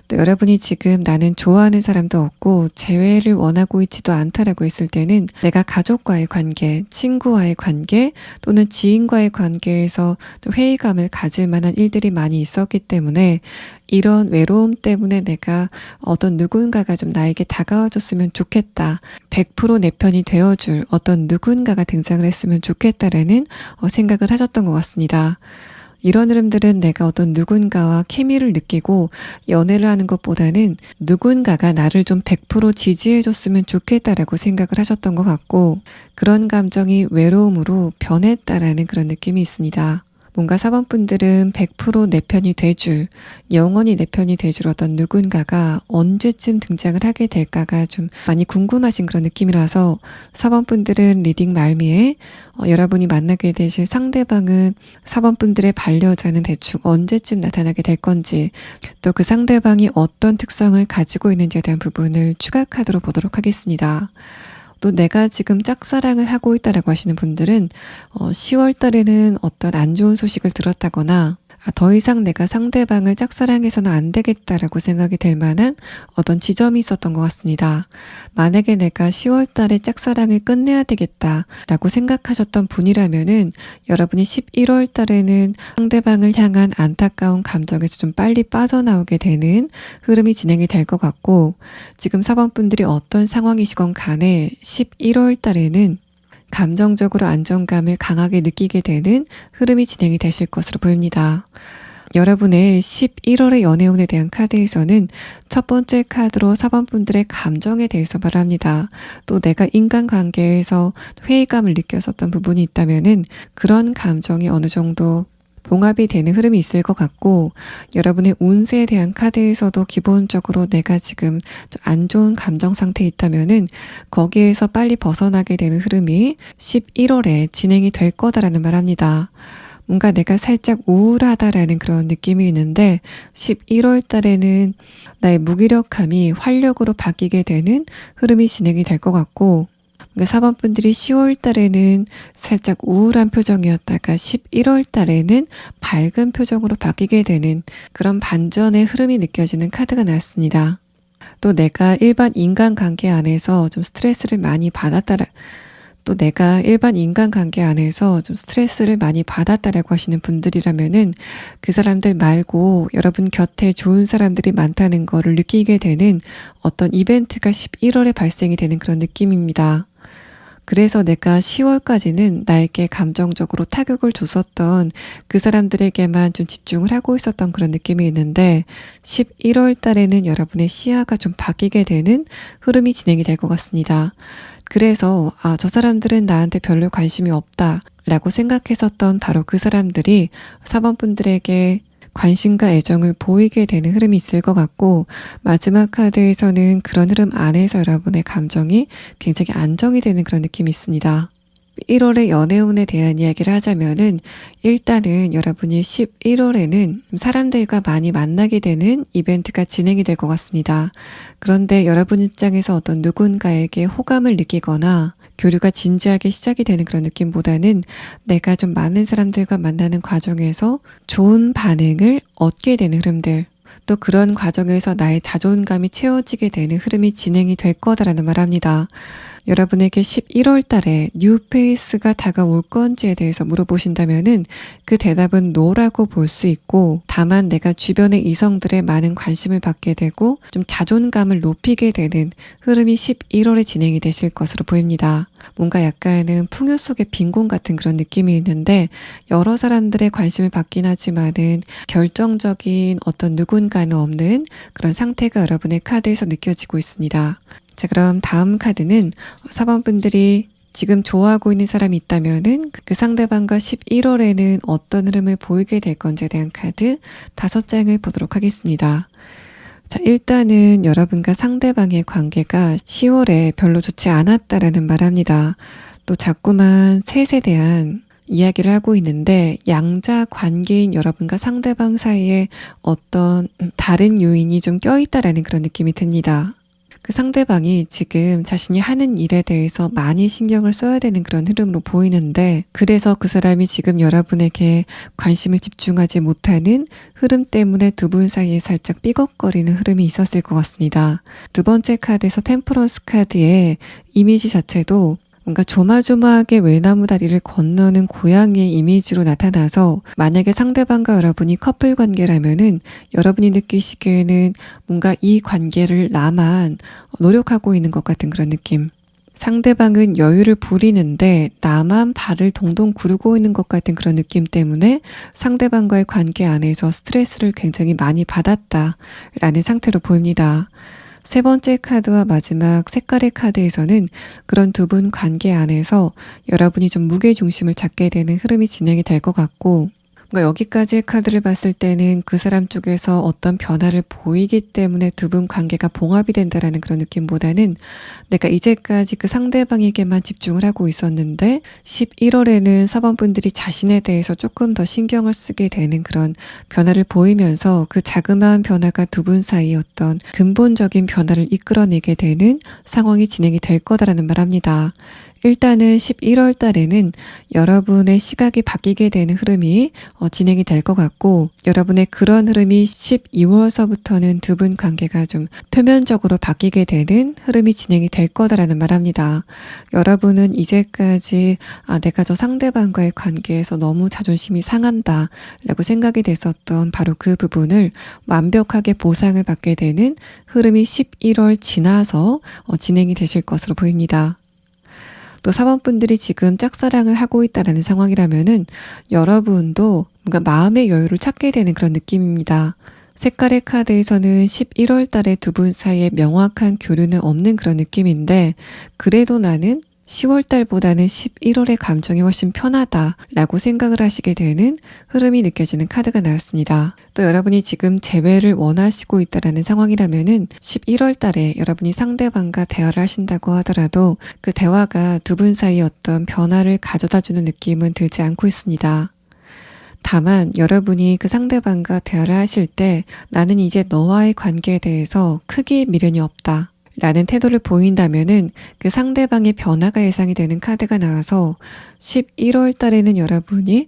또 여러분이 지금 나는 좋아하는 사람도 없고 재회를 원하고 있지도 않다라고 했을 때는 내가 가족과의 관계, 친구와의 관계 또는 지인과의 관계에서 또 회의감을 가질 만한 일들이 많이 있었기 때문에, 이런 외로움 때문에 내가 어떤 누군가가 좀 나에게 다가와 줬으면 좋겠다, 100% 내 편이 되어줄 어떤 누군가가 등장을 했으면 좋겠다라는 생각을 하셨던 것 같습니다. 이런 흐름들은 내가 어떤 누군가와 케미를 느끼고 연애를 하는 것보다는 누군가가 나를 좀 100% 지지해줬으면 좋겠다라고 생각을 하셨던 것 같고, 그런 감정이 외로움으로 변했다라는 그런 느낌이 있습니다. 뭔가 4번 분들은 100% 내 편이 돼줄, 영원히 내 편이 돼줄 어떤 누군가가 언제쯤 등장을 하게 될까가 좀 많이 궁금하신 그런 느낌이라서 4번 분들은 리딩 말미에 여러분이 만나게 되실 상대방은 4번 분들의 반려자는 대충 언제쯤 나타나게 될 건지, 또 그 상대방이 어떤 특성을 가지고 있는지에 대한 부분을 추가 카드로 보도록 하겠습니다. 또 내가 지금 짝사랑을 하고 있다라고 하시는 분들은 10월 달에는 어떤 안 좋은 소식을 들었다거나 더 이상 내가 상대방을 짝사랑해서는 안 되겠다라고 생각이 될 만한 어떤 지점이 있었던 것 같습니다. 만약에 내가 10월 달에 짝사랑을 끝내야 되겠다라고 생각하셨던 분이라면은 여러분이 11월 달에는 상대방을 향한 안타까운 감정에서 좀 빨리 빠져나오게 되는 흐름이 진행이 될 것 같고, 지금 4번 분들이 어떤 상황이시건 간에 11월 달에는 감정적으로 안정감을 강하게 느끼게 되는 흐름이 진행이 되실 것으로 보입니다. 여러분의 11월의 연애운에 대한 카드에서는 첫 번째 카드로 4번 분들의 감정에 대해서 말합니다. 또 내가 인간관계에서 회의감을 느꼈었던 부분이 있다면은 그런 감정이 어느 정도 봉합이 되는 흐름이 있을 것 같고, 여러분의 운세에 대한 카드에서도 기본적으로 내가 지금 안 좋은 감정 상태에 있다면은 거기에서 빨리 벗어나게 되는 흐름이 11월에 진행이 될 거다라는 말합니다. 뭔가 내가 살짝 우울하다라는 그런 느낌이 있는데 11월 달에는 나의 무기력함이 활력으로 바뀌게 되는 흐름이 진행이 될 것 같고, 4번 분들이 10월 달에는 살짝 우울한 표정이었다가 11월 달에는 밝은 표정으로 바뀌게 되는 그런 반전의 흐름이 느껴지는 카드가 나왔습니다. 또 내가 일반 인간관계 안에서 좀 스트레스를 많이 받았다라고 하시는 분들이라면은 그 사람들 말고 여러분 곁에 좋은 사람들이 많다는 거를 느끼게 되는 어떤 이벤트가 11월에 발생이 되는 그런 느낌입니다. 그래서 내가 10월까지는 나에게 감정적으로 타격을 줬었던 그 사람들에게만 좀 집중을 하고 있었던 그런 느낌이 있는데 11월 달에는 여러분의 시야가 좀 바뀌게 되는 흐름이 진행이 될 것 같습니다. 그래서 저 사람들은 나한테 별로 관심이 없다 라고 생각했었던 바로 그 사람들이 4번 분들에게 관심과 애정을 보이게 되는 흐름이 있을 것 같고, 마지막 카드에서는 그런 흐름 안에서 여러분의 감정이 굉장히 안정이 되는 그런 느낌이 있습니다. 1월의 연애운에 대한 이야기를 하자면은 일단은 여러분이 11월에는 사람들과 많이 만나게 되는 이벤트가 진행이 될 것 같습니다. 그런데 여러분 입장에서 어떤 누군가에게 호감을 느끼거나 교류가 진지하게 시작이 되는 그런 느낌보다는 내가 좀 많은 사람들과 만나는 과정에서 좋은 반응을 얻게 되는 흐름들, 또 그런 과정에서 나의 자존감이 채워지게 되는 흐름이 진행이 될 거다라는 말합니다. 여러분에게 11월 달에 뉴페이스가 다가올 건지에 대해서 물어보신다면은 그 대답은 노라고 볼 수 있고, 다만 내가 주변의 이성들의 많은 관심을 받게 되고 좀 자존감을 높이게 되는 흐름이 11월에 진행이 되실 것으로 보입니다. 뭔가 약간은 풍요 속의 빈곤 같은 그런 느낌이 있는데 여러 사람들의 관심을 받긴 하지만은 결정적인 어떤 누군가는 없는 그런 상태가 여러분의 카드에서 느껴지고 있습니다. 자, 그럼 다음 카드는 4번 분들이 지금 좋아하고 있는 사람이 있다면은 그 상대방과 11월에는 어떤 흐름을 보이게 될 건지에 대한 카드 5장을 보도록 하겠습니다. 자, 일단은 여러분과 상대방의 관계가 10월에 별로 좋지 않았다라는 말합니다. 또 자꾸만 셋에 대한 이야기를 하고 있는데 양자 관계인 여러분과 상대방 사이에 어떤 다른 요인이 좀 껴있다라는 그런 느낌이 듭니다. 그 상대방이 지금 자신이 하는 일에 대해서 많이 신경을 써야 되는 그런 흐름으로 보이는데, 그래서 그 사람이 지금 여러분에게 관심을 집중하지 못하는 흐름 때문에 두 분 사이에 살짝 삐걱거리는 흐름이 있었을 것 같습니다. 두 번째 카드에서 템퍼런스 카드의 이미지 자체도 뭔가 조마조마하게 외나무 다리를 건너는 고양이의 이미지로 나타나서, 만약에 상대방과 여러분이 커플 관계라면은 여러분이 느끼시기에는 뭔가 이 관계를 나만 노력하고 있는 것 같은 그런 느낌. 상대방은 여유를 부리는데 나만 발을 동동 구르고 있는 것 같은 그런 느낌 때문에 상대방과의 관계 안에서 스트레스를 굉장히 많이 받았다라는 상태로 보입니다. 세 번째 카드와 마지막 색깔의 카드에서는 그런 두 분 관계 안에서 여러분이 좀 무게중심을 잡게 되는 흐름이 진행이 될 것 같고, 그러니까 여기까지의 카드를 봤을 때는 그 사람 쪽에서 어떤 변화를 보이기 때문에 두 분 관계가 봉합이 된다라는 그런 느낌보다는 내가 이제까지 그 상대방에게만 집중을 하고 있었는데 11월에는 사번분들이 자신에 대해서 조금 더 신경을 쓰게 되는 그런 변화를 보이면서 그 자그마한 변화가 두 분 사이의 어떤 근본적인 변화를 이끌어내게 되는 상황이 진행이 될 거다라는 말합니다. 일단은 11월 달에는 여러분의 시각이 바뀌게 되는 흐름이 진행이 될 것 같고, 여러분의 그런 흐름이 12월서부터는 두 분 관계가 좀 표면적으로 바뀌게 되는 흐름이 진행이 될 거다라는 말합니다. 여러분은 이제까지 내가 저 상대방과의 관계에서 너무 자존심이 상한다 라고 생각이 됐었던 바로 그 부분을 완벽하게 보상을 받게 되는 흐름이 11월 지나서 진행이 되실 것으로 보입니다. 또 사번분들이 지금 짝사랑을 하고 있다라는 상황이라면은 여러분도 뭔가 마음의 여유를 찾게 되는 그런 느낌입니다. 색깔의 카드에서는 11월 달에 두 분 사이에 명확한 교류는 없는 그런 느낌인데, 그래도 나는 10월 달보다는 11월의 감정이 훨씬 편하다라고 생각을 하시게 되는 흐름이 느껴지는 카드가 나왔습니다. 또 여러분이 지금 재회를 원하시고 있다라는 상황이라면은 11월 달에 여러분이 상대방과 대화를 하신다고 하더라도 그 대화가 두 분 사이 어떤 변화를 가져다주는 느낌은 들지 않고 있습니다. 다만 여러분이 그 상대방과 대화를 하실 때 나는 이제 너와의 관계에 대해서 크게 미련이 없다 라는 태도를 보인다면은 그 상대방의 변화가 예상이 되는 카드가 나와서 11월 달에는 여러분이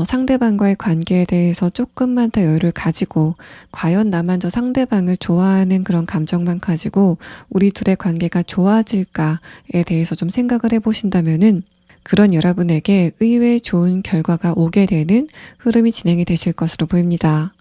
상대방과의 관계에 대해서 조금만 더 여유를 가지고, 과연 나만 저 상대방을 좋아하는 그런 감정만 가지고 우리 둘의 관계가 좋아질까에 대해서 좀 생각을 해보신다면은 그런 여러분에게 의외의 좋은 결과가 오게 되는 흐름이 진행이 되실 것으로 보입니다.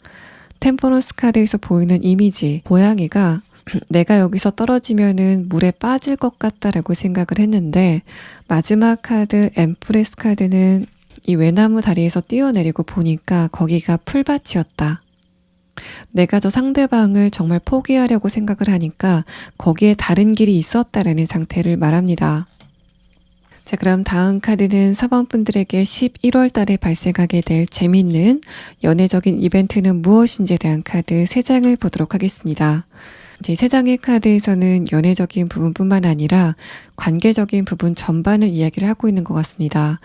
템퍼런스 카드에서 보이는 이미지, 고양이가 내가 여기서 떨어지면은 물에 빠질 것 같다라고 생각을 했는데, 마지막 카드 엠프레스 카드는 이 외나무 다리에서 뛰어내리고 보니까 거기가 풀밭이었다. 내가 저 상대방을 정말 포기하려고 생각을 하니까 거기에 다른 길이 있었다라는 상태를 말합니다. 자, 그럼 다음 카드는 사번분들에게 11월 달에 발생하게 될 재밌는 연애적인 이벤트는 무엇인지에 대한 카드 3장을 보도록 하겠습니다. 이 3장의 카드에서는 연애적인 부분뿐만 아니라 관계적인 부분 전반을 이야기를 하고 있는 것 같습니다.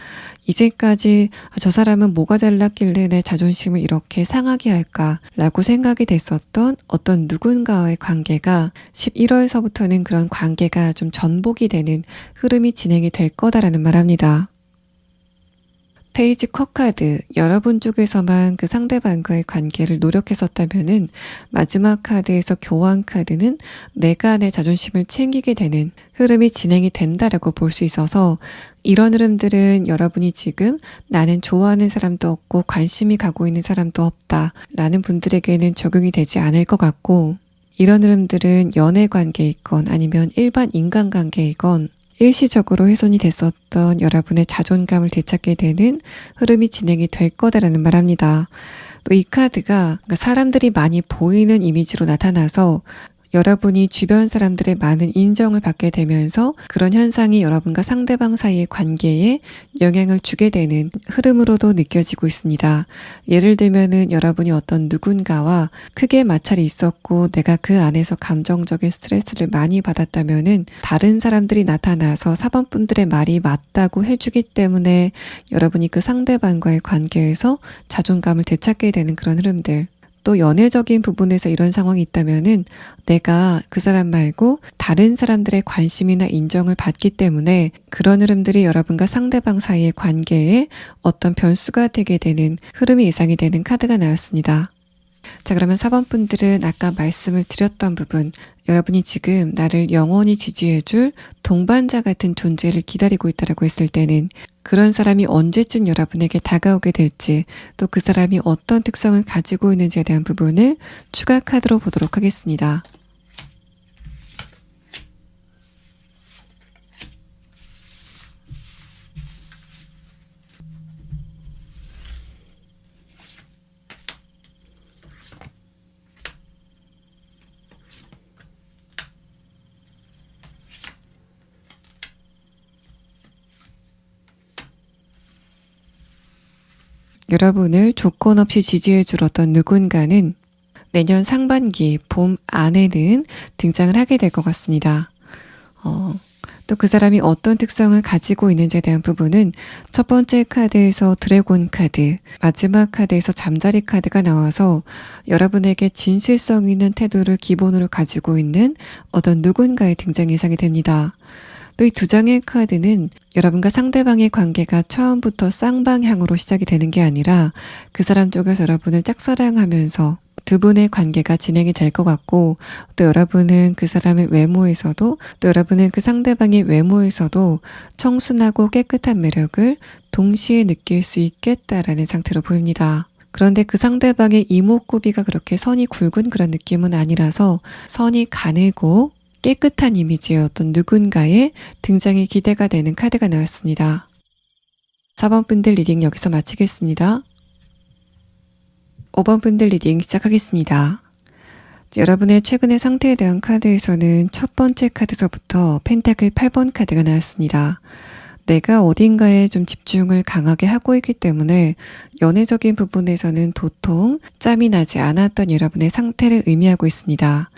이제까지 저 사람은 뭐가 잘났길래 내 자존심을 이렇게 상하게 할까라고 생각이 됐었던 어떤 누군가와의 관계가 11월서부터는 그런 관계가 좀 전복이 되는 흐름이 진행이 될 거다라는 말합니다. 페이지 컷카드, 여러분 쪽에서만 그 상대방과의 관계를 노력했었다면은 마지막 카드에서 교환 카드는 내가 내 자존심을 챙기게 되는 흐름이 진행이 된다라고 볼 수 있어서, 이런 흐름들은 여러분이 지금 나는 좋아하는 사람도 없고 관심이 가고 있는 사람도 없다 라는 분들에게는 적용이 되지 않을 것 같고, 이런 흐름들은 연애 관계이건 아니면 일반 인간관계이건 일시적으로 훼손이 됐었던 여러분의 자존감을 되찾게 되는 흐름이 진행이 될 거다라는 말합니다. 또 이 카드가 사람들이 많이 보이는 이미지로 나타나서 여러분이 주변 사람들의 많은 인정을 받게 되면서 그런 현상이 여러분과 상대방 사이의 관계에 영향을 주게 되는 흐름으로도 느껴지고 있습니다. 예를 들면은 여러분이 어떤 누군가와 크게 마찰이 있었고 내가 그 안에서 감정적인 스트레스를 많이 받았다면은 다른 사람들이 나타나서 사번분들의 말이 맞다고 해주기 때문에 여러분이 그 상대방과의 관계에서 자존감을 되찾게 되는 그런 흐름들, 또 연애적인 부분에서 이런 상황이 있다면은 내가 그 사람 말고 다른 사람들의 관심이나 인정을 받기 때문에 그런 흐름들이 여러분과 상대방 사이의 관계에 어떤 변수가 되게 되는 흐름이 예상이 되는 카드가 나왔습니다. 자, 그러면 4번분들은 아까 말씀을 드렸던 부분, 여러분이 지금 나를 영원히 지지해줄 동반자 같은 존재를 기다리고 있다라고 했을 때는 그런 사람이 언제쯤 여러분에게 다가오게 될지, 또 그 사람이 어떤 특성을 가지고 있는지에 대한 부분을 추가 카드로 보도록 하겠습니다. 여러분을 조건 없이 지지해 주었던 누군가는 내년 상반기, 봄 안에는 등장을 하게 될 것 같습니다. 또 그 사람이 어떤 특성을 가지고 있는지에 대한 부분은 첫 번째 카드에서 드래곤 카드, 마지막 카드에서 잠자리 카드가 나와서 여러분에게 진실성 있는 태도를 기본으로 가지고 있는 어떤 누군가의 등장 예상이 됩니다. 또 이 두 장의 카드는 여러분과 상대방의 관계가 처음부터 쌍방향으로 시작이 되는 게 아니라 그 사람 쪽에서 여러분을 짝사랑하면서 두 분의 관계가 진행이 될 것 같고, 또 여러분은 그 사람의 외모에서도, 또 여러분은 그 상대방의 외모에서도 청순하고 깨끗한 매력을 동시에 느낄 수 있겠다라는 상태로 보입니다. 그런데 그 상대방의 이목구비가 그렇게 선이 굵은 그런 느낌은 아니라서 선이 가늘고 깨끗한 이미지의 어떤 누군가의 등장이 기대가 되는 카드가 나왔습니다. 4번 분들 리딩 여기서 마치겠습니다. 5번 분들 리딩 시작하겠습니다. 여러분의 최근의 상태에 대한 카드에서는 첫 번째 카드서부터 펜타클 8번 카드가 나왔습니다. 내가 어딘가에 좀 집중을 강하게 하고 있기 때문에 연애적인 부분에서는 도통 짬이 나지 않았던 여러분의 상태를 의미하고 있습니다.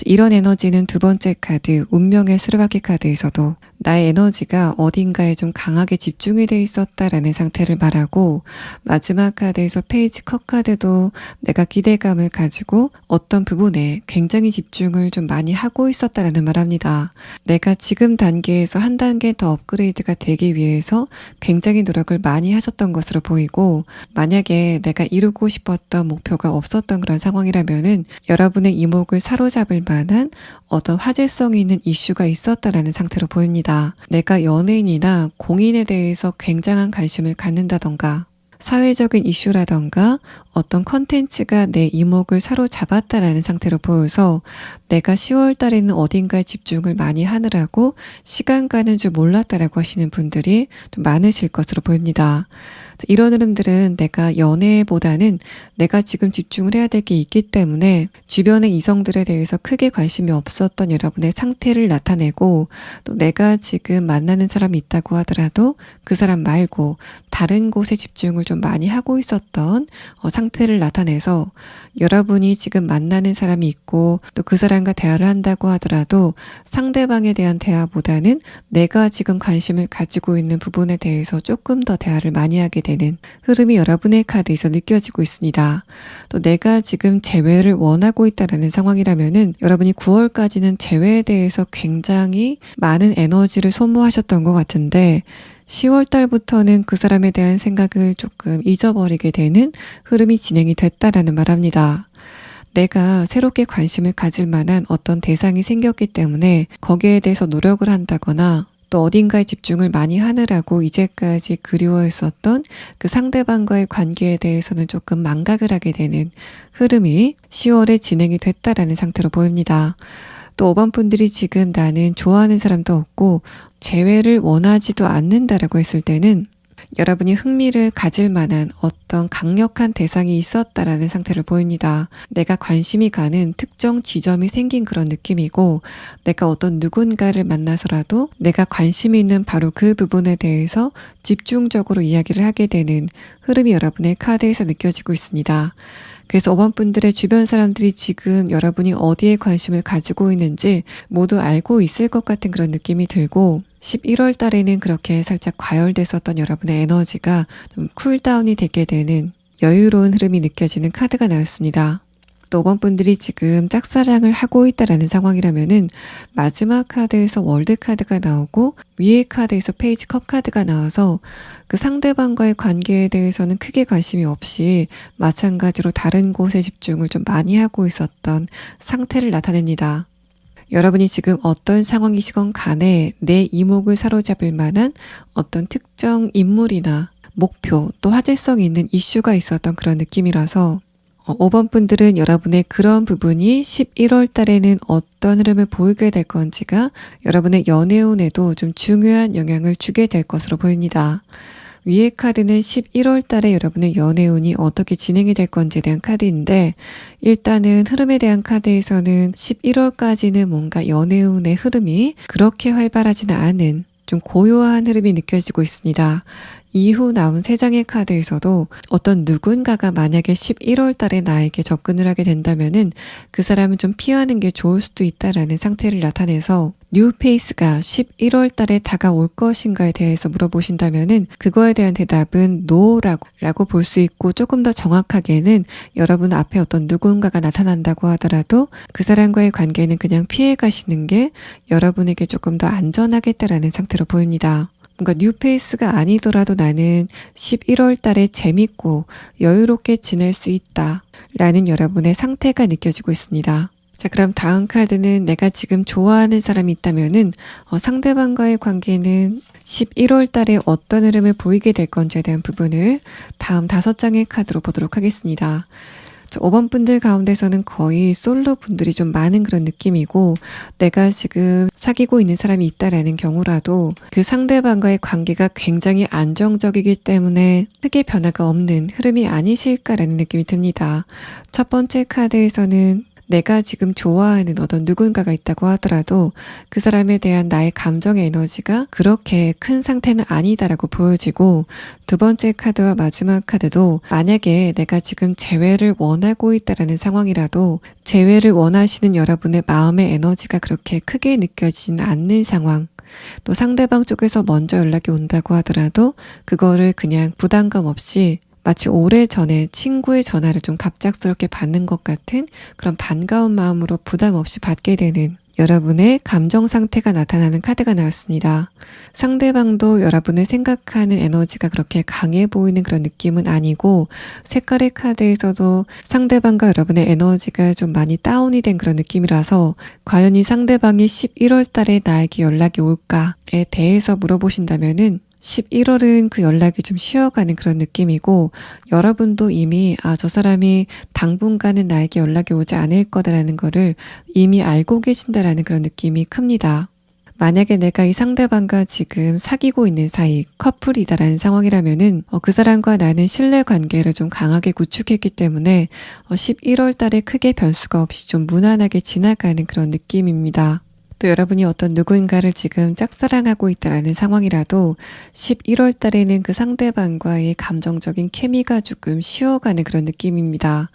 이런 에너지는 두 번째 카드, 운명의 수레바퀴 카드에서도 나의 에너지가 어딘가에 좀 강하게 집중이 돼 있었다라는 상태를 말하고, 마지막 카드에서 페이지 컵 카드도 내가 기대감을 가지고 어떤 부분에 굉장히 집중을 좀 많이 하고 있었다라는 말합니다. 내가 지금 단계에서 한 단계 더 업그레이드가 되기 위해서 굉장히 노력을 많이 하셨던 것으로 보이고, 만약에 내가 이루고 싶었던 목표가 없었던 그런 상황이라면은 여러분의 이목을 사로잡을 만한 어떤 화제성이 있는 이슈가 있었다라는 상태로 보입니다. 내가 연예인이나 공인에 대해서 굉장한 관심을 갖는다던가 사회적인 이슈라던가 어떤 컨텐츠가 내 이목을 사로잡았다라는 상태로 보여서 내가 10월 달에는 어딘가에 집중을 많이 하느라고 시간 가는 줄 몰랐다라고 하시는 분들이 좀 많으실 것으로 보입니다. 이런 흐름들은 내가 연애보다는 내가 지금 집중을 해야 될 게 있기 때문에 주변의 이성들에 대해서 크게 관심이 없었던 여러분의 상태를 나타내고, 또 내가 지금 만나는 사람이 있다고 하더라도 그 사람 말고 다른 곳에 집중을 좀 많이 하고 있었던 상태를 나타내서 여러분이 지금 만나는 사람이 있고 또 그 사람과 대화를 한다고 하더라도 상대방에 대한 대화보다는 내가 지금 관심을 가지고 있는 부분에 대해서 조금 더 대화를 많이 하게 되는 흐름이 여러분의 카드에서 느껴지고 있습니다. 또 내가 지금 재회를 원하고 있다는 상황이라면은 여러분이 9월까지는 재회에 대해서 굉장히 많은 에너지를 소모하셨던 것 같은데 10월 달부터는 그 사람에 대한 생각을 조금 잊어버리게 되는 흐름이 진행이 됐다라는 말합니다. 내가 새롭게 관심을 가질 만한 어떤 대상이 생겼기 때문에 거기에 대해서 노력을 한다거나 또 어딘가에 집중을 많이 하느라고 이제까지 그리워했었던 그 상대방과의 관계에 대해서는 조금 망각을 하게 되는 흐름이 10월에 진행이 됐다라는 상태로 보입니다. 또 5번 분들이 지금 나는 좋아하는 사람도 없고 재회를 원하지도 않는다라고 했을 때는 여러분이 흥미를 가질 만한 어떤 강력한 대상이 있었다라는 상태를 보입니다. 내가 관심이 가는 특정 지점이 생긴 그런 느낌이고, 내가 어떤 누군가를 만나서라도 내가 관심이 있는 바로 그 부분에 대해서 집중적으로 이야기를 하게 되는 흐름이 여러분의 카드에서 느껴지고 있습니다. 그래서 5번 분들의 주변 사람들이 지금 여러분이 어디에 관심을 가지고 있는지 모두 알고 있을 것 같은 그런 느낌이 들고, 11월 달에는 그렇게 살짝 과열됐었던 여러분의 에너지가 좀 쿨다운이 되게 되는 여유로운 흐름이 느껴지는 카드가 나왔습니다. 또 5번 분들이 지금 짝사랑을 하고 있다라는 상황이라면은 마지막 카드에서 월드 카드가 나오고 위에 카드에서 페이지 컵 카드가 나와서 그 상대방과의 관계에 대해서는 크게 관심이 없이 마찬가지로 다른 곳에 집중을 좀 많이 하고 있었던 상태를 나타냅니다. 여러분이 지금 어떤 상황이시건 간에 내 이목을 사로잡을 만한 어떤 특정 인물이나 목표 또 화제성이 있는 이슈가 있었던 그런 느낌이라서 5번 분들은 여러분의 그런 부분이 11월 달에는 어떤 흐름을 보이게 될 건지가 여러분의 연애운에도 좀 중요한 영향을 주게 될 것으로 보입니다. 위의 카드는 11월 달에 여러분의 연애운이 어떻게 진행이 될 건지에 대한 카드인데, 일단은 흐름에 대한 카드에서는 11월까지는 뭔가 연애운의 흐름이 그렇게 활발하지는 않은 좀 고요한 흐름이 느껴지고 있습니다. 이후 나온 3장의 카드에서도 어떤 누군가가 만약에 11월 달에 나에게 접근을 하게 된다면은 그 사람은 좀 피하는 게 좋을 수도 있다라는 상태를 나타내서 뉴페이스가 11월 달에 다가올 것인가에 대해서 물어보신다면은 그거에 대한 대답은 no라고 볼 수 있고, 조금 더 정확하게는 여러분 앞에 어떤 누군가가 나타난다고 하더라도 그 사람과의 관계는 그냥 피해 가시는 게 여러분에게 조금 더 안전하겠다라는 상태로 보입니다. 뭔가 뉴페이스가 아니더라도 나는 11월 달에 재밌고 여유롭게 지낼 수 있다 라는 여러분의 상태가 느껴지고 있습니다. 자, 그럼 다음 카드는 내가 지금 좋아하는 사람이 있다면은 상대방과의 관계는 11월 달에 어떤 흐름을 보이게 될 건지에 대한 부분을 다음 5장의 카드로 보도록 하겠습니다. 5번 분들 가운데서는 거의 솔로 분들이 좀 많은 그런 느낌이고, 내가 지금 사귀고 있는 사람이 있다라는 경우라도 그 상대방과의 관계가 굉장히 안정적이기 때문에 크게 변화가 없는 흐름이 아니실까라는 느낌이 듭니다. 첫 번째 카드에서는 내가 지금 좋아하는 어떤 누군가가 있다고 하더라도 그 사람에 대한 나의 감정의 에너지가 그렇게 큰 상태는 아니다라고 보여지고, 두 번째 카드와 마지막 카드도 만약에 내가 지금 재회를 원하고 있다라는 상황이라도 재회를 원하시는 여러분의 마음의 에너지가 그렇게 크게 느껴지진 않는 상황, 또 상대방 쪽에서 먼저 연락이 온다고 하더라도 그거를 그냥 부담감 없이 마치 오래전에 친구의 전화를 좀 갑작스럽게 받는 것 같은 그런 반가운 마음으로 부담 없이 받게 되는 여러분의 감정 상태가 나타나는 카드가 나왔습니다. 상대방도 여러분을 생각하는 에너지가 그렇게 강해 보이는 그런 느낌은 아니고, 색깔의 카드에서도 상대방과 여러분의 에너지가 좀 많이 다운이 된 그런 느낌이라서 과연 이 상대방이 11월 달에 나에게 연락이 올까에 대해서 물어보신다면은 11월은 그 연락이 좀 쉬어가는 그런 느낌이고, 여러분도 이미 저 사람이 당분간은 나에게 연락이 오지 않을 거다라는 거를 이미 알고 계신다라는 그런 느낌이 큽니다. 만약에 내가 이 상대방과 지금 사귀고 있는 사이, 커플이다라는 상황이라면은 그 사람과 나는 신뢰 관계를 좀 강하게 구축했기 때문에 11월 달에 크게 변수가 없이 좀 무난하게 지나가는 그런 느낌입니다. 또 여러분이 어떤 누군가를 지금 짝사랑하고 있다라는 상황이라도 11월 달에는 그 상대방과의 감정적인 케미가 조금 쉬어가는 그런 느낌입니다.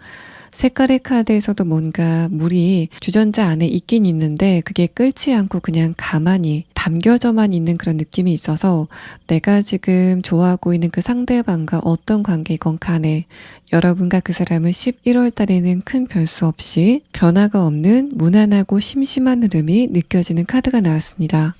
색깔의 카드에서도 뭔가 물이 주전자 안에 있긴 있는데 그게 끓지 않고 그냥 가만히 담겨져만 있는 그런 느낌이 있어서, 내가 지금 좋아하고 있는 그 상대방과 어떤 관계이건 간에 여러분과 그 사람은 11월 달에는 큰 변수 없이 변화가 없는 무난하고 심심한 흐름이 느껴지는 카드가 나왔습니다.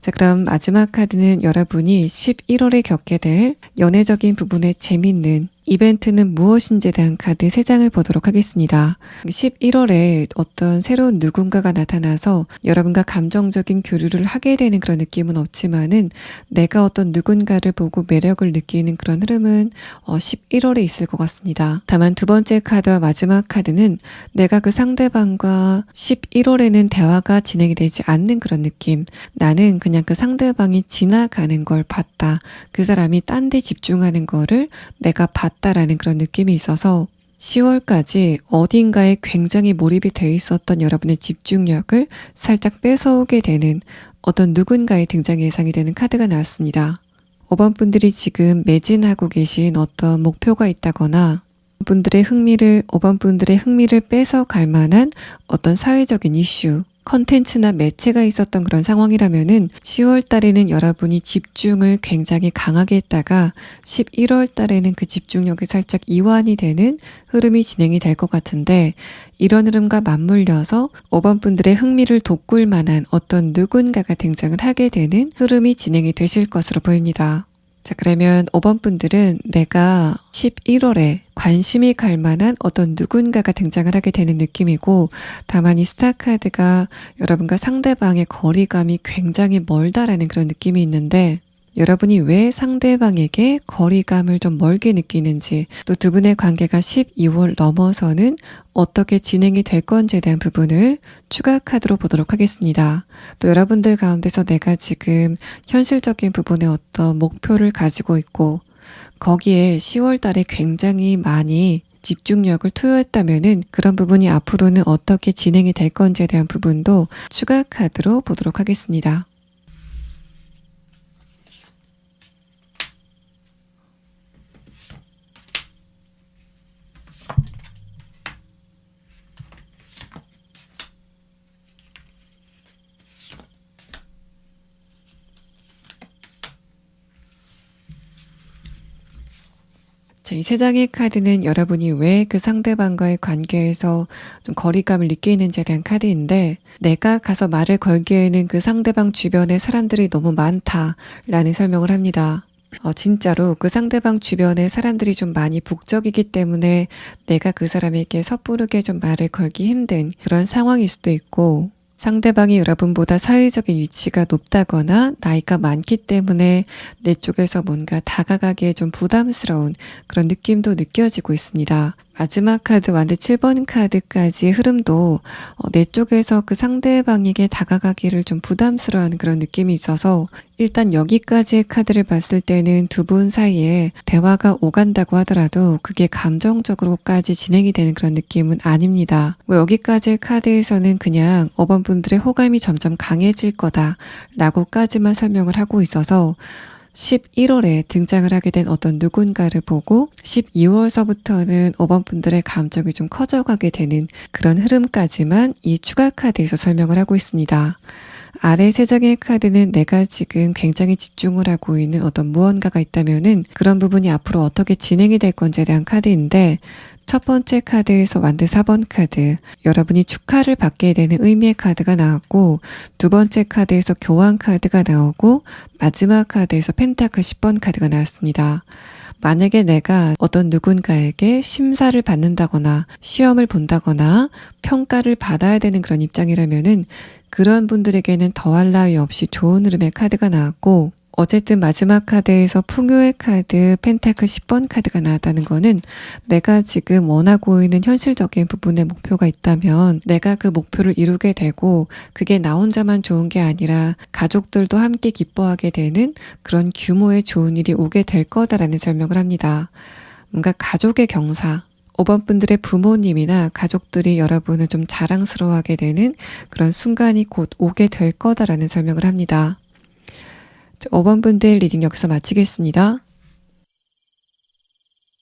자, 그럼 마지막 카드는 여러분이 11월에 겪게 될 연애적인 부분에 재밌는 이벤트는 무엇인지에 대한 카드 3장을 보도록 하겠습니다. 11월에 어떤 새로운 누군가가 나타나서 여러분과 감정적인 교류를 하게 되는 그런 느낌은 없지만은, 내가 어떤 누군가를 보고 매력을 느끼는 그런 흐름은 11월에 있을 것 같습니다. 다만 두 번째 카드와 마지막 카드는 내가 그 상대방과 11월에는 대화가 진행이 되지 않는 그런 느낌, 나는 그냥 그 상대방이 지나가는 걸 봤다, 그 사람이 딴 데 집중하는 거를 내가 봤다라는 그런 느낌이 있어서 10월까지 어딘가에 굉장히 몰입이 돼 있었던 여러분의 집중력을 살짝 뺏어오게 되는 어떤 누군가의 등장 예상이 되는 카드가 나왔습니다. 5번 분들이 지금 매진하고 계신 어떤 목표가 있다거나 5번 분들의 흥미를 뺏어갈 만한 어떤 사회적인 이슈, 컨텐츠나 매체가 있었던 그런 상황이라면은 10월 달에는 여러분이 집중을 굉장히 강하게 했다가 11월 달에는 그 집중력이 살짝 이완이 되는 흐름이 진행이 될 것 같은데, 이런 흐름과 맞물려서 5번 분들의 흥미를 돋굴 만한 어떤 누군가가 등장을 하게 되는 흐름이 진행이 되실 것으로 보입니다. 자, 그러면 5번 분들은 내가 11월에 관심이 갈 만한 어떤 누군가가 등장을 하게 되는 느낌이고, 다만 이 스타카드가 여러분과 상대방의 거리감이 굉장히 멀다라는 그런 느낌이 있는데, 여러분이 왜 상대방에게 거리감을 좀 멀게 느끼는지, 또 두 분의 관계가 12월 넘어서는 어떻게 진행이 될 건지에 대한 부분을 추가 카드로 보도록 하겠습니다. 또 여러분들 가운데서 내가 지금 현실적인 부분에 어떤 목표를 가지고 있고 거기에 10월 달에 굉장히 많이 집중력을 투여했다면은 그런 부분이 앞으로는 어떻게 진행이 될 건지에 대한 부분도 추가 카드로 보도록 하겠습니다. 자, 이 세 장의 카드는 여러분이 왜 그 상대방과의 관계에서 좀 거리감을 느끼는지에 대한 카드인데, 내가 가서 말을 걸기에는 그 상대방 주변에 사람들이 너무 많다라는 설명을 합니다. 진짜로 그 상대방 주변에 사람들이 좀 많이 북적이기 때문에 내가 그 사람에게 섣부르게 좀 말을 걸기 힘든 그런 상황일 수도 있고, 상대방이 여러분보다 사회적인 위치가 높다거나 나이가 많기 때문에 내 쪽에서 뭔가 다가가기에 좀 부담스러운 그런 느낌도 느껴지고 있습니다. 마지막 카드 완드 7번 카드까지 흐름도 내 쪽에서 그 상대방에게 다가가기를 좀 부담스러워하는 그런 느낌이 있어서, 일단 여기까지의 카드를 봤을 때는 두 분 사이에 대화가 오간다고 하더라도 그게 감정적으로까지 진행이 되는 그런 느낌은 아닙니다. 뭐 여기까지의 카드에서는 그냥 5번 분들의 호감이 점점 강해질 거다라고까지만 설명을 하고 있어서, 11월에 등장을 하게 된 어떤 누군가를 보고 12월서부터는 5번 분들의 감정이 좀 커져가게 되는 그런 흐름까지만 이 추가 카드에서 설명을 하고 있습니다. 아래 세 장의 카드는 내가 지금 굉장히 집중을 하고 있는 어떤 무언가가 있다면은 그런 부분이 앞으로 어떻게 진행이 될 건지에 대한 카드인데, 첫 번째 카드에서 완드 4번 카드, 여러분이 축하를 받게 되는 의미의 카드가 나왔고, 두 번째 카드에서 교환 카드가 나오고, 마지막 카드에서 펜타클 10번 카드가 나왔습니다. 만약에 내가 어떤 누군가에게 심사를 받는다거나 시험을 본다거나 평가를 받아야 되는 그런 입장이라면은 그런 분들에게는 더할 나위 없이 좋은 흐름의 카드가 나왔고, 어쨌든 마지막 카드에서 풍요의 카드 펜타클 10번 카드가 나왔다는 거는 내가 지금 원하고 있는 현실적인 부분의 목표가 있다면 내가 그 목표를 이루게 되고, 그게 나 혼자만 좋은 게 아니라 가족들도 함께 기뻐하게 되는 그런 규모의 좋은 일이 오게 될 거다라는 설명을 합니다. 뭔가 가족의 경사, 5번 분들의 부모님이나 가족들이 여러분을 좀 자랑스러워하게 되는 그런 순간이 곧 오게 될 거다라는 설명을 합니다. 5번 분들 리딩 여기서 마치겠습니다.